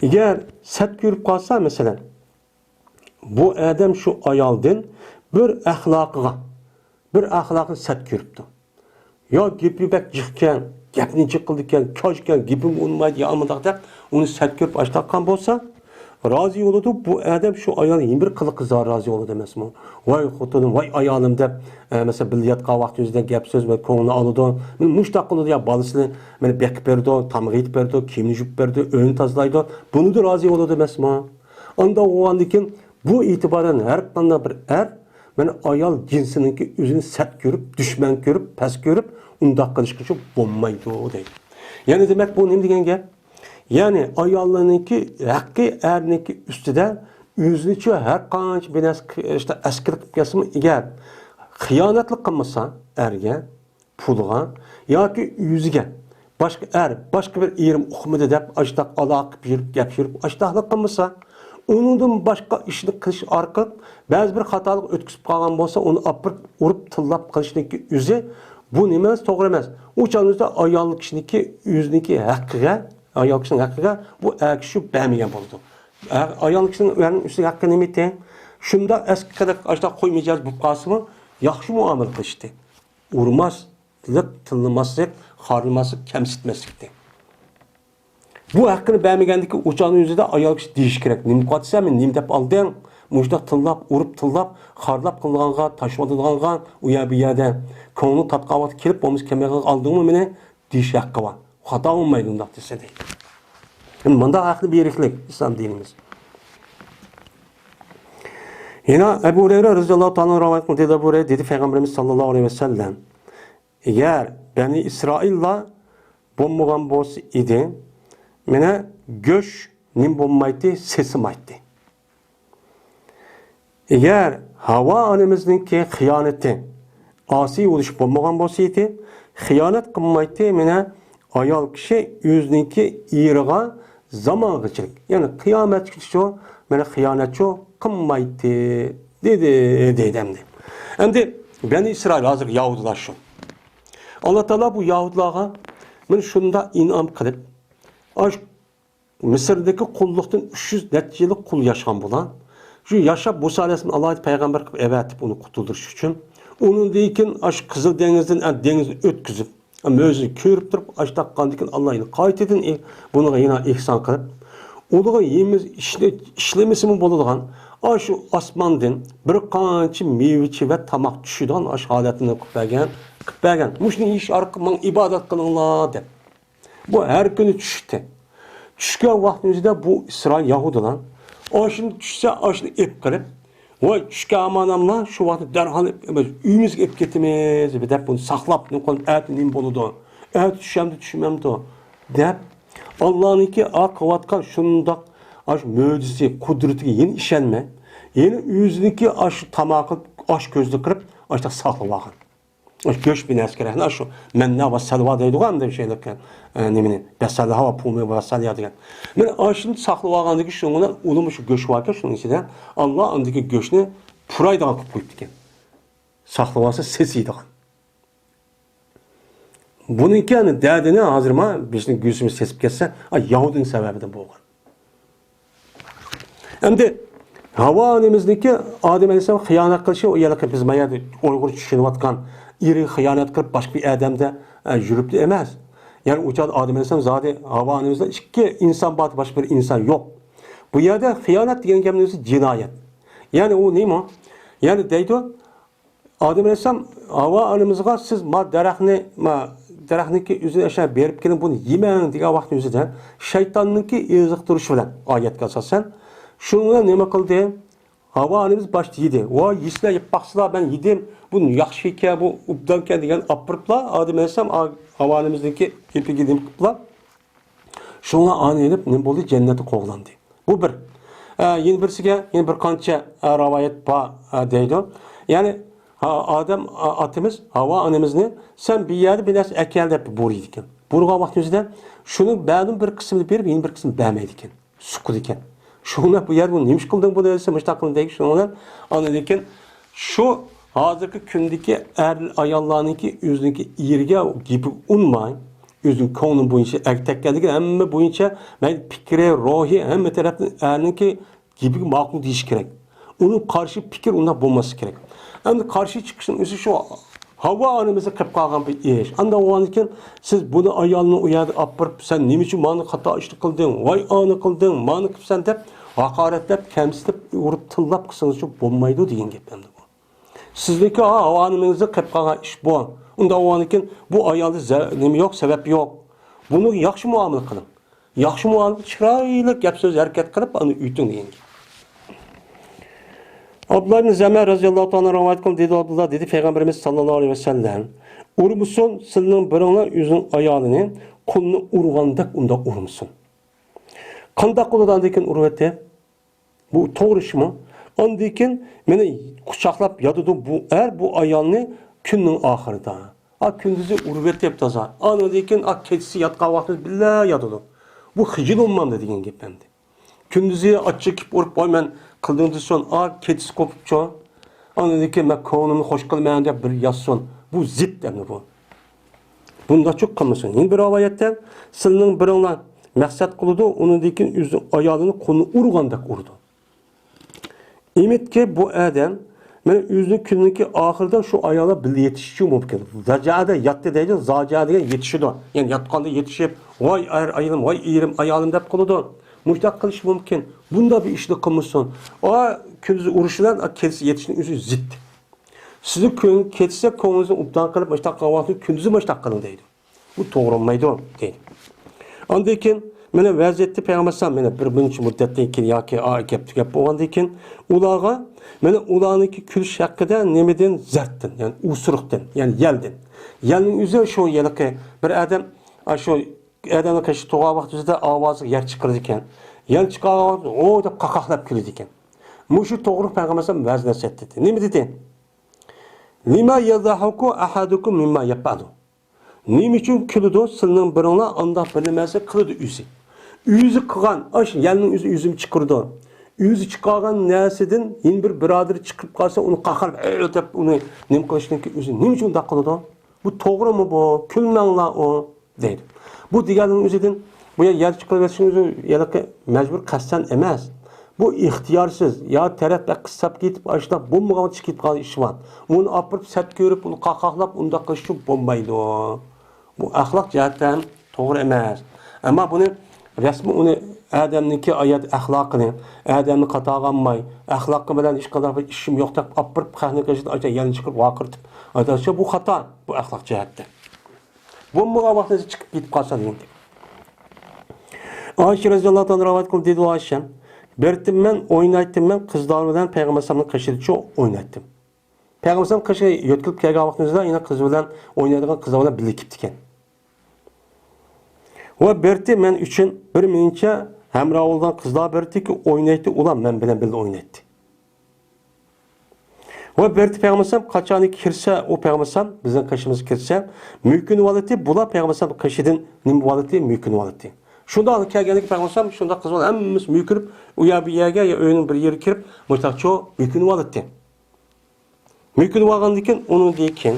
Eğer sat görüp kalsa mesela, bu adam şu ayaldan bir ahlakını sat görüptü. Ya gepi bek jıkken, gepni çıkıldıkken, kaçken, gepim olmaydı ya almadıkta, onu sat görüp açtakkan bolsa, razı oldu. Bu adam şu ayalın bir kılı kızar razı oldu demez mi? Vay xutunum, vay ayalım dep, mesela bilyatqa vakti yüzde gep söz ve konunu alıdı. Men muştaq kılıdı ya balısını, beni bekip berdi, tamğit berdi, kimini jüp berdi, ön tazlaydı. Bunu da razı oldu demez mi? Anda o andikin, bu itibaren her kanda bir ben ayal cinsininki üzünü sert görüp, düşman görüp, pes görüp, undaq qilishqicha bo'lmaydi o deydi. Yani demek bu ne degan gap? Yani ayallarınki haqqi erninki ustida o'zicha har qancha binas işte askirlik qilib kelsin egar xiyonatlik qilmasa erga, pulga yoki yuziga başka bir erim uqmidi deb ashtaq aloq qilib yurib, gap yurib, ashtaqlik qilmasa onundan başka işini qilish orqali ba'zi bir xatolik o'tkazib qolgan bo'lsa, uni apirib, urib, tillab qilishniki o'zi bu nima emas, to'g'ri emas. O'shaningizda ayol kishiniki o'ziniki haqqiga, ayol kishining haqqiga bu kishi bermagan bo'ldi. Ayol kishining o'zining ustiga haqqi nima edi? Shunda askada ashta qo'ymayacağız bu qasımı yaxshi muomala qilishdi. Urmaslik, tilmaslik, xarılmaslik, kemsitmaslikdi. Bu hakkını vermegandiki uçağın yüzüde ayol kishi deyish kerak. Nim qotsa men nim deb alding, mujda tillab, urib tillab, xarlab qilganga, tashwadilganga, u yer bu yerda ko'ngli tatqavat kelib, bo'lmasa kemaga aldingmi meni deyish haqqi bor. Xato bo'lmaydi undaq desa deydi. Bunda haqli beriklik islom dinimiz. Yine Ebu Hureyre radıyallahu ta'ala rivayet qildi Ebu Hureyre dedi Peygamberimiz sallallahu aleyhi ve sellem eğer Beni İsrail'la bo'lmagan bo'lsa edi mene göç nim bo'lmaydi, sesim aytdi. Eğer Hava anamizninki xiyonati asi bo'lish bo'lmagan bo'lsa edi, xiyonat qilmaydi mene ayol kishi o'zininki eriga zamongachilik. Ya'ni qiyomatgacha mene xiyonatchi qilmaydi dedi endi. Endi Beni İsrail hozir Yahudilar shu. Allah Teala bu Yahudilarga men shunda inom qilib Mısır'daki kulluktan 300 yıllık kul yaşayan bulan, şu yaşap Musa Aleyhisselam Allah'ın peygamber kılıp evetip onu kurtuldurmuş için, onun deyken Kızıl Deniz'den denizi ötküzüp, Mözi körüp durup açtaqqandikin Allah'ını qaytedin bunu yine ihsan qilib uluğa yemiz işlemesi mi boladigan şu asmandan bir qancha meyvechi va tamoq tushidan aş holatini qilib bergan. Mushuni ish orqali ibodat qilinglar deb. Bu her kuni tushdi. Tushgan vaqtimizda bu İsrail Yahudilar oshni tushsa oshni ep qilib voy tushgan amanamlar shu vaqtda darhol uyimizga ep ketamiz deb buni saqlab nim bo'ladi. Tushimdi tushmamdi deb Allah'ınki aqvatqa shundoq aş möcüzesi, kudretiga yeni işenme, yeni yüzünki aş tamakı aş gözlü kırıp aşta sağlı vakın. Aş göç bin eskerek, aş menna ve salva deydi o anda bir şeylerken, nemini, besalha ve pulmi ve salya diyen. Ben aşın sağlı vakandaki şundan ulumuş göç varken şunun içinde Allah andaki göçünü purayda akıp koyup diken. Sağlı varsa sesiydi. Bununki yani derdini hazırma, bizim gözümüz sesip kesse, Yahudinin sebebinden bu olur. Hem de Hava annemizdeki Adem Aleyhisselam hıyanet kılışı o yerlerde biz mayada Uygur düşünüvatkan iri hıyanet kılıp başka bir Adem'de yürüptü emez. Yani uçad Adem Aleyhisselam zaten Hava annemizde iki insan batı başka bir insan yok. Bu yerde hıyanet diyen kelimesi cinayet. Yani o neyim o? Yani deydi Adem Aleyhisselam Hava annemizde siz daraxtniki yüzüne aşağı berip gelin bunu yemeyin diye vaktin yüzünden şeytanınki yazık duruşu bilen ayet asasen şununla nima qildi? Hava annemiz başta yedi. Voy yesizlar yeb baqsizlar ben yedim. Bu yaxshi ekan, bu ubdan ekan degan apırıplar. Adem Aleyhisselam Hava annemizdeki ipi yedim qiliblar. Şuna ani edip ne bo'ldi? Cenneti qo'g'landi. Bu bir. Yeni birisiga, yeni bir qancha rivoyat bor deydi. Yani Adem atimiz Hava annemizni sen bir yerde bir narsa ekal deb buyurdi ekan. Burgan vaqt o'zida shuni ba'zan bir qismini berib, yeni bir qismini bermaydi ekan. Sukut ekan. Şuna bu yer bunu neymiş kıldın bu derse müştakılın değil şuna anladıkken şu hazırki kündeki ayallarınki yüzündeki irge gibi unmayın yüzün konunun boyunca erkek geldi hem boyunca ben fikre ruhi hem tarafın erninki gibi makul değiş gerek. Onun karşı fikir ona bulması gerek. Hem karşı çıkışın üstü şu Hava anımızı kıp kalgan bir iş. Anda o anıken siz bunu ayalını uyardı apırıp sen ne için manı hata işli kıldın, vay anı kıldın, manı kıp sen de hakaretlep, kemsilip, vurup tınlap kısınız çok bulmaydı deyin gibi bu. Sizdeki hava anımızı kıp kalgan iş bu. Onda o anıken bu ayalı nemi yok, sebep yok. Bunu yaxşı muamele kılın. Yaxşı muamele çıraylık yap söz hareket kılıp onu ütün deyin gibi. Abdullah ibn Zemer radıyallahu anh'a rivayet kıldı dedi Abdullah dedi Peygamberimiz sallallahu aleyhi ve sellem urmusun senin birine yüzün ayağını kolunu urgandak unda urmusun. Kandak koludan diken urvete bu doğru iş mi? Andiken beni kucaklap yadıdı bu ayağını günün ahırda. Kündüzü urvete yap taza. Anı diken kedisi yatka vakti billah yadıdı. Bu hıcıl olmam dediğin gibi bende. Kündüzü açık urup oymen kıldığınız son kedisi kopupça anladı ki ben konumu hoş kılmayan diye bir yazsın. Bu zit demli bu. Bunda çok kalmasın. Yine bir rivayette sılının birine maksat kılıdı. Onun dikin yüzün ayağını konu urgandak urdu. İmit ki bu adam ben yüzünün gününki ahırda şu ayağına bile yetişiyor mümkün. Zacada yattı deyince zacada yetişiyor. Yani yatkanda yetişip vay ayağım vay iyirim ayağım deyip kılıdı. Müştak kılış mümkün. Bunda bir işlik kılmışsın. O kündüzü uruşulan kedisi yetişinin yüzü zit. Sizin kedisi konunuzu uptan kılıp müştak kahvaltı kündüzü müştak kılın deydi. Bu doğru olmaydı o deydi. Andayken mene vaziyette Peygamber sallam mene bir birinci müddette ki yaki gap olgandayken ulağa mene ulağınki külüş hakkında nemeden zerttin yani usuruktan yani yeldin. Yelin yüzü şu yelik bir adam şu adamın kaşı toğa vaxtında avazı yer çıkırdı iken yer çıkan o da kakahlap gülüdü iken. Muşu doğru Peygamber sallam vaz nasihat dedi. Ne mi dedi? Lima yadhaku ahadukum mimma yapadu. Nim için külüdü sının birine anda bilinmezse kılıdı yüzü. Yüzü kıgan, yelinin yüzüm çıkırdı. Yüzü çıkargan nesidin yine bir birader çıkıp kalsa onu kakar ötep onu nim kılıştın ki yüzü. Nim için da kılıdı? Bu doğru mu bu? Külmenla o deydi. Bu diğerinin yüzüden bu yer çıkarıversin yüzü yelike mecbur kasten emez. Bu ihtiyarsız. Ya taraf bak kısap gitip açta bombağa çıkıp kalan iş var. Onu apırıp set görüp onu kakaklap onu da kışıp bombaydı o. Bu ahlak cihetten doğru emas. Ama bunu resmi onu adamniki ayet ahlakını, adamni qatağanmay, ahlakı bilen iş kadar bir işim yok dep apırıp qahni qajıt ayta yani çıkıp vaqırtıp. Aytaşa bu hata, bu ahlak cihette. Bu muğavaqtı çıkıp gidip qalsa deyin. Ayşe radhiyallahu anh rivayet qildi dedi Ayşe. Bertim men oynaytdım men qızlar bilen Peygamber sallallahu kaşıdıçı oynaytdım. Peygamber sallallahu kaşı yotkilip kelgan vaqtımızda yine qız bilen oynaydigan qızlar bilen birlikip diken. Ve berti men üçün bir minçe hemra oldan qızlar berti ki oynaytdı ulan men bilen birlikte oynaytdı. Ve berti Peygamber sallallahu kaçanı kirse o Peygamber sallallahu bizden kaşımız kirse mümkün valeti bula Peygamber sallallahu kaşıdın nim valeti mümkün valeti. Şunda alıp kelgenlik Peygamber sallallahu şunda qız bilen hemmimiz mümkürüp uya bir yerge ya öyünün bir yeri kirip mutlaqço mümkün valeti. Mümkün valgandiken onun deyken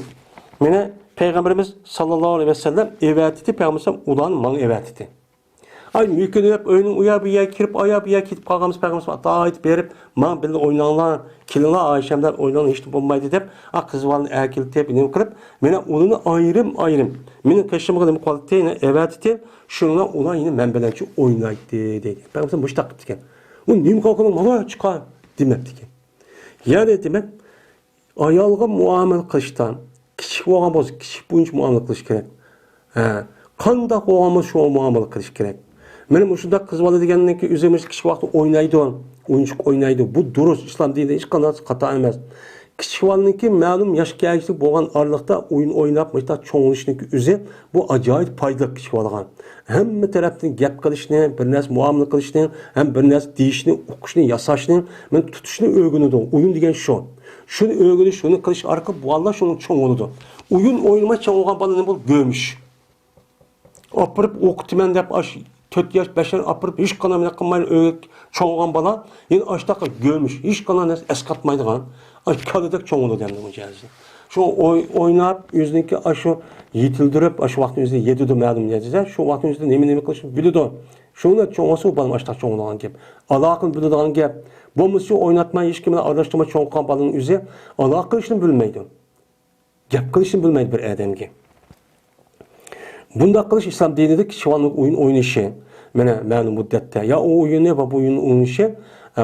mene Peygamberimiz sallallahu aleyhi ve sellem evetiti Peygamber sallallahu ulan man evetiti. Ay mümkün hep öyünün uya bir yer kirip aya bir yer kitip qalğamız Peygamber sallallahu ait berip man bildi oynanlar kilinlar Ayşemler oynanan hiç bulmaydı dep a qızvalın akiltep inem qilib mene onu ayrım menin kaşımı nim qualiteyne evetiti şunla ulan yine men bilençi oynaydı dedi. Peygamber sallallahu muştaq qipti eken. O nim qalqanın mana çıqa demepti eken. Yani demek ayalga muamele qilishdan kichik bo'lgan bo'lsa kichik bo'yicha muomala qilish kerak. Qanday bo'lgan shu muomala qilish kerak. Mana shunda qiz bola degandan keyin o'zimiz kichik vaqtda o'ynaydi, o'yinchiq o'ynaydi. Bu durust islom dinida hech qanday xato emas. Kichik bolaniki ma'lum yoshga kelishlik bo'lgan oraliqda o'yin o'ynab, mana cho'ng'ishniki o'zi bu ajoyib foydali kichik bolaga. Hamma tarafdan gap qilishni, bir narsa muomala qilishni, ham bir narsa deyishni, o'qishni, yasashni, men tutishni o'rganadi. O'yin degan shu. Şunu öğrenip, şunu kılış arka bu Allah şunun çoğun oludu. Oyun oynama çoğun olan bana ne bol görmüş. Apırıp okutumen de 4 yaş 5 yaş apırıp hiç kanamına kılmayın öğret çoğun olan bana yine aşağıda görmüş. Hiç kanamına eskatmaydı kan. Kalıdak çoğun oludu hem de bu cihazı. Şu oynayıp yüzündeki aşı yitildirip aşı vaktin yüzünde yedidu məlum necəsə. Şu vaktin yüzünde nemi kılışıp bilidu. Şunun çoğun olsa bana aşağıda çoğun olan gibi. Allah'ın bilidudan gibi. Bu müziği oynatmayı hiç kimle araştırma çoğun kampanyanın üzeri Allah kılışını bilmeydi. Gap kılışını bilmeydi bir adamki. Bunda kılış İslam dininde ki şu anlık oyun oynayışı. Mene məlum müddette. Ya o oyun ne bu oyun oynayışı.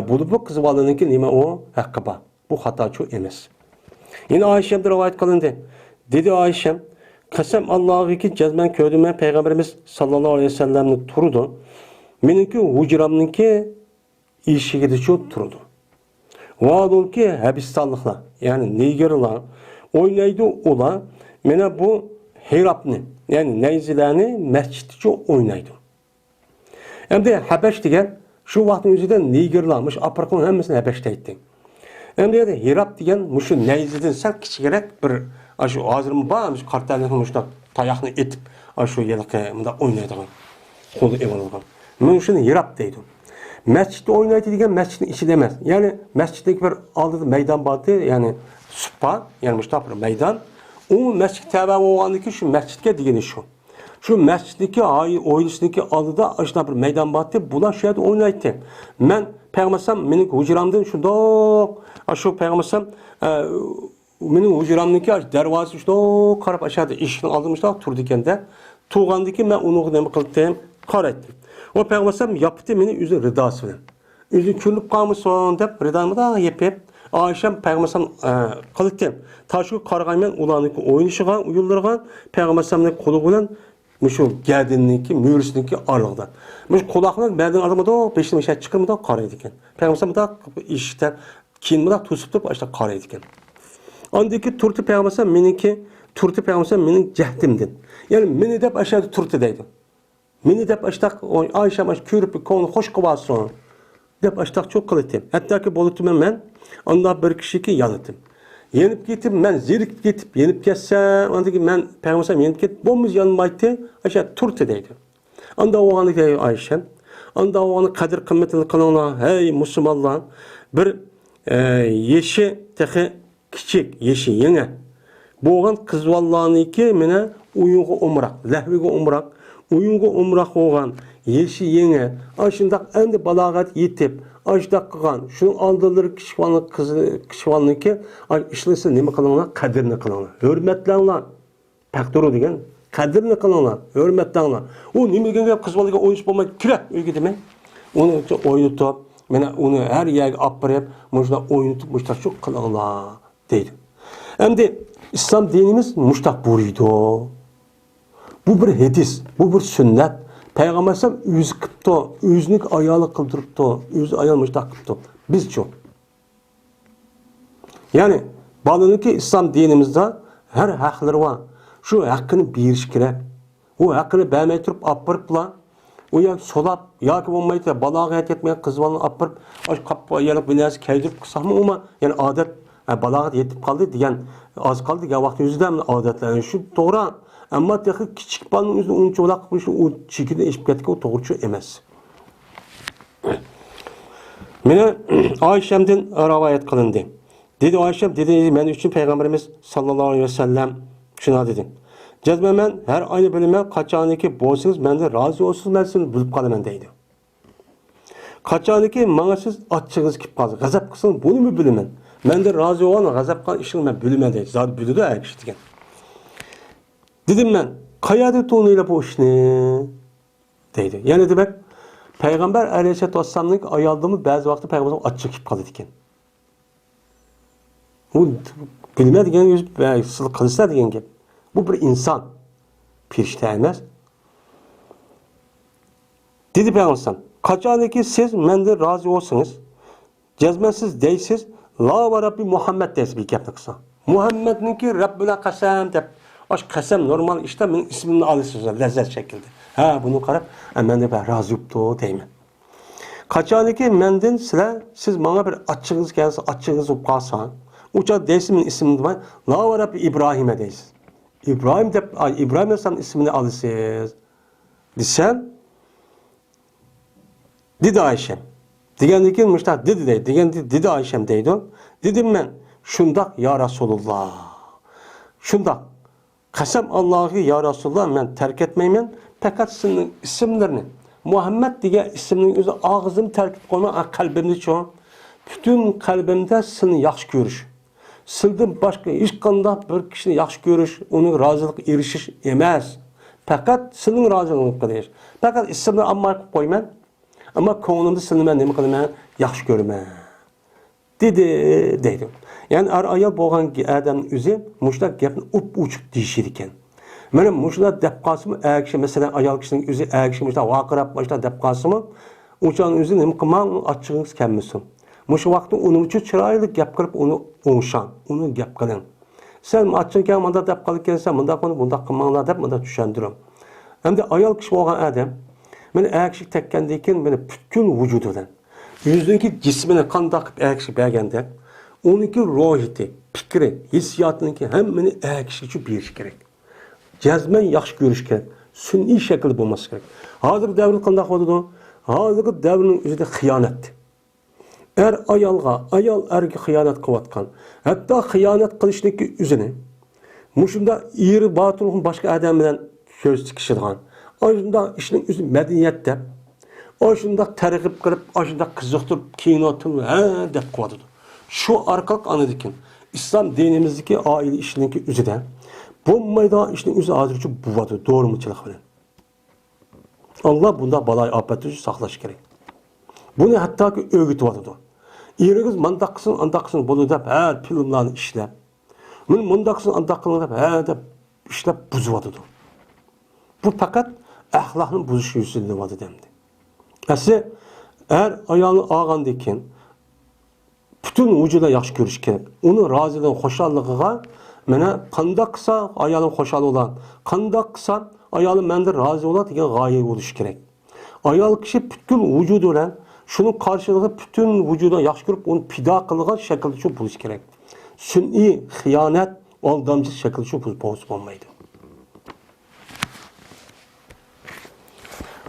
Bulup bu kız balığınınki nime o hakkı ba. Bu hata çok emez. Yine Ayşem'de rivayet kılındı. Dedi Ayşem. Kasem Allah'ı ki cezmen köydüme Peygamberimiz sallallahu aleyhi ve sellem'in turudu. Meninki hucuramınki işigide çok turdu. Vaadol ki Habistanlıklar yani Nigerler oynaydı ola mene bu Hirapni yani neyzilerini mescitte çok oynaydı. Hem de Habeş diyen şu vaktin yüzünden Nigerlarmış Afrika'nın hemmisini Habeş'te etti. Hem de Hirap diyen şu neyziden sen küçükerek bir aşı ağzırımı bağlamış kartalını tayakını etip aşı yelikte oynaydı. Kolu evalıgan. Ben şunu Hirap deydim. Mescitte oynaydı diyen mescidin içi demez. Yani mescitteki bir aldığı meydan vardı yani süpa yani bir meydan. O mescid teva oğandaki şu mescidke diyeni şu. Şu mescitteki oyuncusundaki aldığı aşına bir meydan vardı. Bula şöyle oynaydı. Ben Peygambersem benim hucuramdan şunda aşı Peygambersem benim hucuramdaki dervazı şunda karap aşağıda işini aldırmışlar turdiken de. Tuğandaki ben onu ne kıldım karettim. O Peygambersem yaptı beni üzü rıdası bilen. Üzü küllüp kalmışsın deyip rıdamı da yapıp Ayşem Peygambersem kılıktım. Taşı kargaymen ulanıkı oynayışıgan, uyuldırgan Peygambersem'in kolu bilen şu gerdinliği, mühürsündeki aralıktan. Şu kulaklar belden adamı da peşine şey çıkır da karaydı iken. Peygambersem da işte kin da tutup da işte karaydı iken. Andaki turtu Peygambersem menin cehdimdin. Yani beni de aşağıda turtu deydi. Meni dep açtak Ayşem aş körüp konu hoş kıvasın. Dep açtak çok kılıttım. Hatta ki bolutum ben onda bir kişi ki yanıttım. Yenip gittim ben zirik gitip yenip kesse ondaki ben Peygamber'e yenip git bomuz yanmaydı aşağı turte deydi. Onda o anı diyor Ayşem. Onda o anı kadir kıymetini kılana hey Müslümanlar bir yeşi tehi küçük yeşi yenge. Boğan kız vallahi ki mene uyuğu umrak, lehviği umrak. Uyungu umrak olgan, yeşi yenge, aşındak endi balagat yetip, aşdak kıgan, şunun aldırır kişivanlık ki, işlesi nemi kılınlar, kadirni kılınlar. Hürmetlenler, pek doğru degen, qadrini qilinglar, hurmatlanglar. U nimaga qiz bolaga o'yinish bo'lmaydi, kira uyga demang. Uni o'ynatib, mana uni har yerga olib borib, mana o'ynatib, mushta shu qilinglar deydi. Endi islom dinimiz mushtaq buyurdi. Bu bir hadis, bu bir sünnet. Peygamber sallam o'zi qilibdi, o'zining ayoli qildiribdi, o'zi ayol mushtaq qilibdi. Bizchi. Ya'ni balaniki islom dinimizda her haqlari var. Şu hakkını berish kerak. O hakkını bermay turib olib boriblar. O ya solab yoki bo'lmaydi, baloga yetmagan qiz bolani olib borib, osh qappa yalib bir narsa kaydirib qilsaqmi, umi yani odat baloga yetib qoldi degan oz qoldi degan vaqt o'zida odatlar shu to'g'ri. Ammo texnik kichik bolaning o'zi uncha uloq qilish u chekida eshib ketgan o to'g'ri emas. Meni Oyshamdan rivoyat qilindi. Dedi Oysam, dedi men uchun payg'ambarimiz sallallohu alayhi vasallam shuna dedi. Cezmemen her aynı bölüme kaçaniki bolsanız ben de razı olsunuz ben sizni bulup qalaman deydi. Kaçaniki bana siz açığınız kip qaldı. Gazap qilsanız bunu mu bilaman? Ben de razı olan gazap qilgan ishni men bilaman deydi. Zat bildi de kishi degan. Dedim men, qayerda to'ninglar bu ishni? deydi. Yani demek Peygamber Aleyhisselatü Vesselam'ın ayaldığımı bazı vakti Peygamber açık kip qaldı ekan. Bu bilmediğin yüz sılı kılıçlar degan gap. Bu bir insan. Pirişte emas. Dedi Peygamber, kaçaniki siz mende razı olsanız, cezmensiz deysiz, la ve Rabbi Muhammed deysiz bir gapni qilsa. Muhammedninki Rabbine qasam deb, oş qasam normal işte benim ismimni alıyorsunuz lezzet şekilde. Ha bunu qarab, men de ben razı oluptu deyman. Kaçaniki menden siz bana bir açığınız gelse, açığınız olup qalsa, uça deysiz benim ismimni demeyin, la ve Rabbi İbrahim'e deysiz. İbrahim de İbrahim Aleyhisselam ismini alırsınız. Desem dedi Ayşem. Digendeki müştah dedi dedi Ayşem deydi. Dedim ben şundak ya Resulullah. Şundak. Kasem Allah'ı ya Resulullah ben terk etmeymen. Fakat senin isimlerini Muhammed diye isminin özü ağzımı terk et koyma kalbimde çoğun. Bütün kalbimde seni yaxşı görüş. Sildim başka hiç kanda bir kişini yaxşı görüş, onun razılık erişiş emez. Fakat senin razılığını kılıyız. Fakat isimini amma koyman. Ama koğunumda seni ben nemi kılıyım, yaxşı görmem. Dedi. Yani ayol boğan adamın üzü, muşlak gapını uçuk deyişir iken. Mana muşlak depkasımı, mesela ayol kişinin üzü, muşlak vakırap, muşlak depkasımı, uçağın üzü nemi kılman açığınız kelmesin. Muşu vakti onun için çıraylı gap kılıp onu oğuşan, onu gap kılın. Sen açınken manda dep kalıp gelsen, manda konu bunda kılmanlar dep manda düşündürüm. Hem de ayol kişi olan adam, beni erkek tekkendeyken beni bütün vücududan, yüzündeki cismine kan takıp erkek bergende, onunki ruhiyeti, fikri, hissiyatınınki hem beni erkek için bir iş gerek. Cezmen yaxşı görüş gerek. Sünni şekilde bulması gerek. Hazır devrin kandak oldu. Hazır devrin üzerinde hıyanet. Ayol erge hıyanet kıvatkan. Hatta hıyanet kılışındaki üzerine, muşunda iri batılıqın başka adam bilen söz çıkışıdığın, aşında işinin üzerine medeniyette, aşında tergip kılıp, aşında kızıktırıp, kinoturup, dep kıvatıdı. Şu arkalık anladıkken, İslam dinimizdeki aile işinin üzerine, bombayda işinin üzerine azırcı buvadı, doğru mu çılık bilen. Allah bunda balay afet üzere saklaş gerek. Bunu hatta ki öğütü vardı. İğriniz mandakısın, andakısın bunu da filmlerini işlep. Mandakısın, andakısın da işlep buzuvadı. Bu fakat ahlakın buzuşu yüzünden vardı demdi. Aslında eğer ayağını ağandayken bütün vücuda yaxşı görüş gerek. Onun razılığın, hoşallığına mene kandaksa ayağının hoşalı olan, kandaksa ayağının mende razı olan diye gaye oluş gerek. Ayol kişi bütün vücuduyla şunun karşılığı bütün vücuduna yaxşı görüp onu pida kılığan şekilde çok buluş gerek. Sünni, hıyanet, aldamcı şekilde çok buluş olmaydı.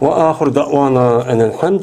Ve ahir da'vana enelhamdülillah.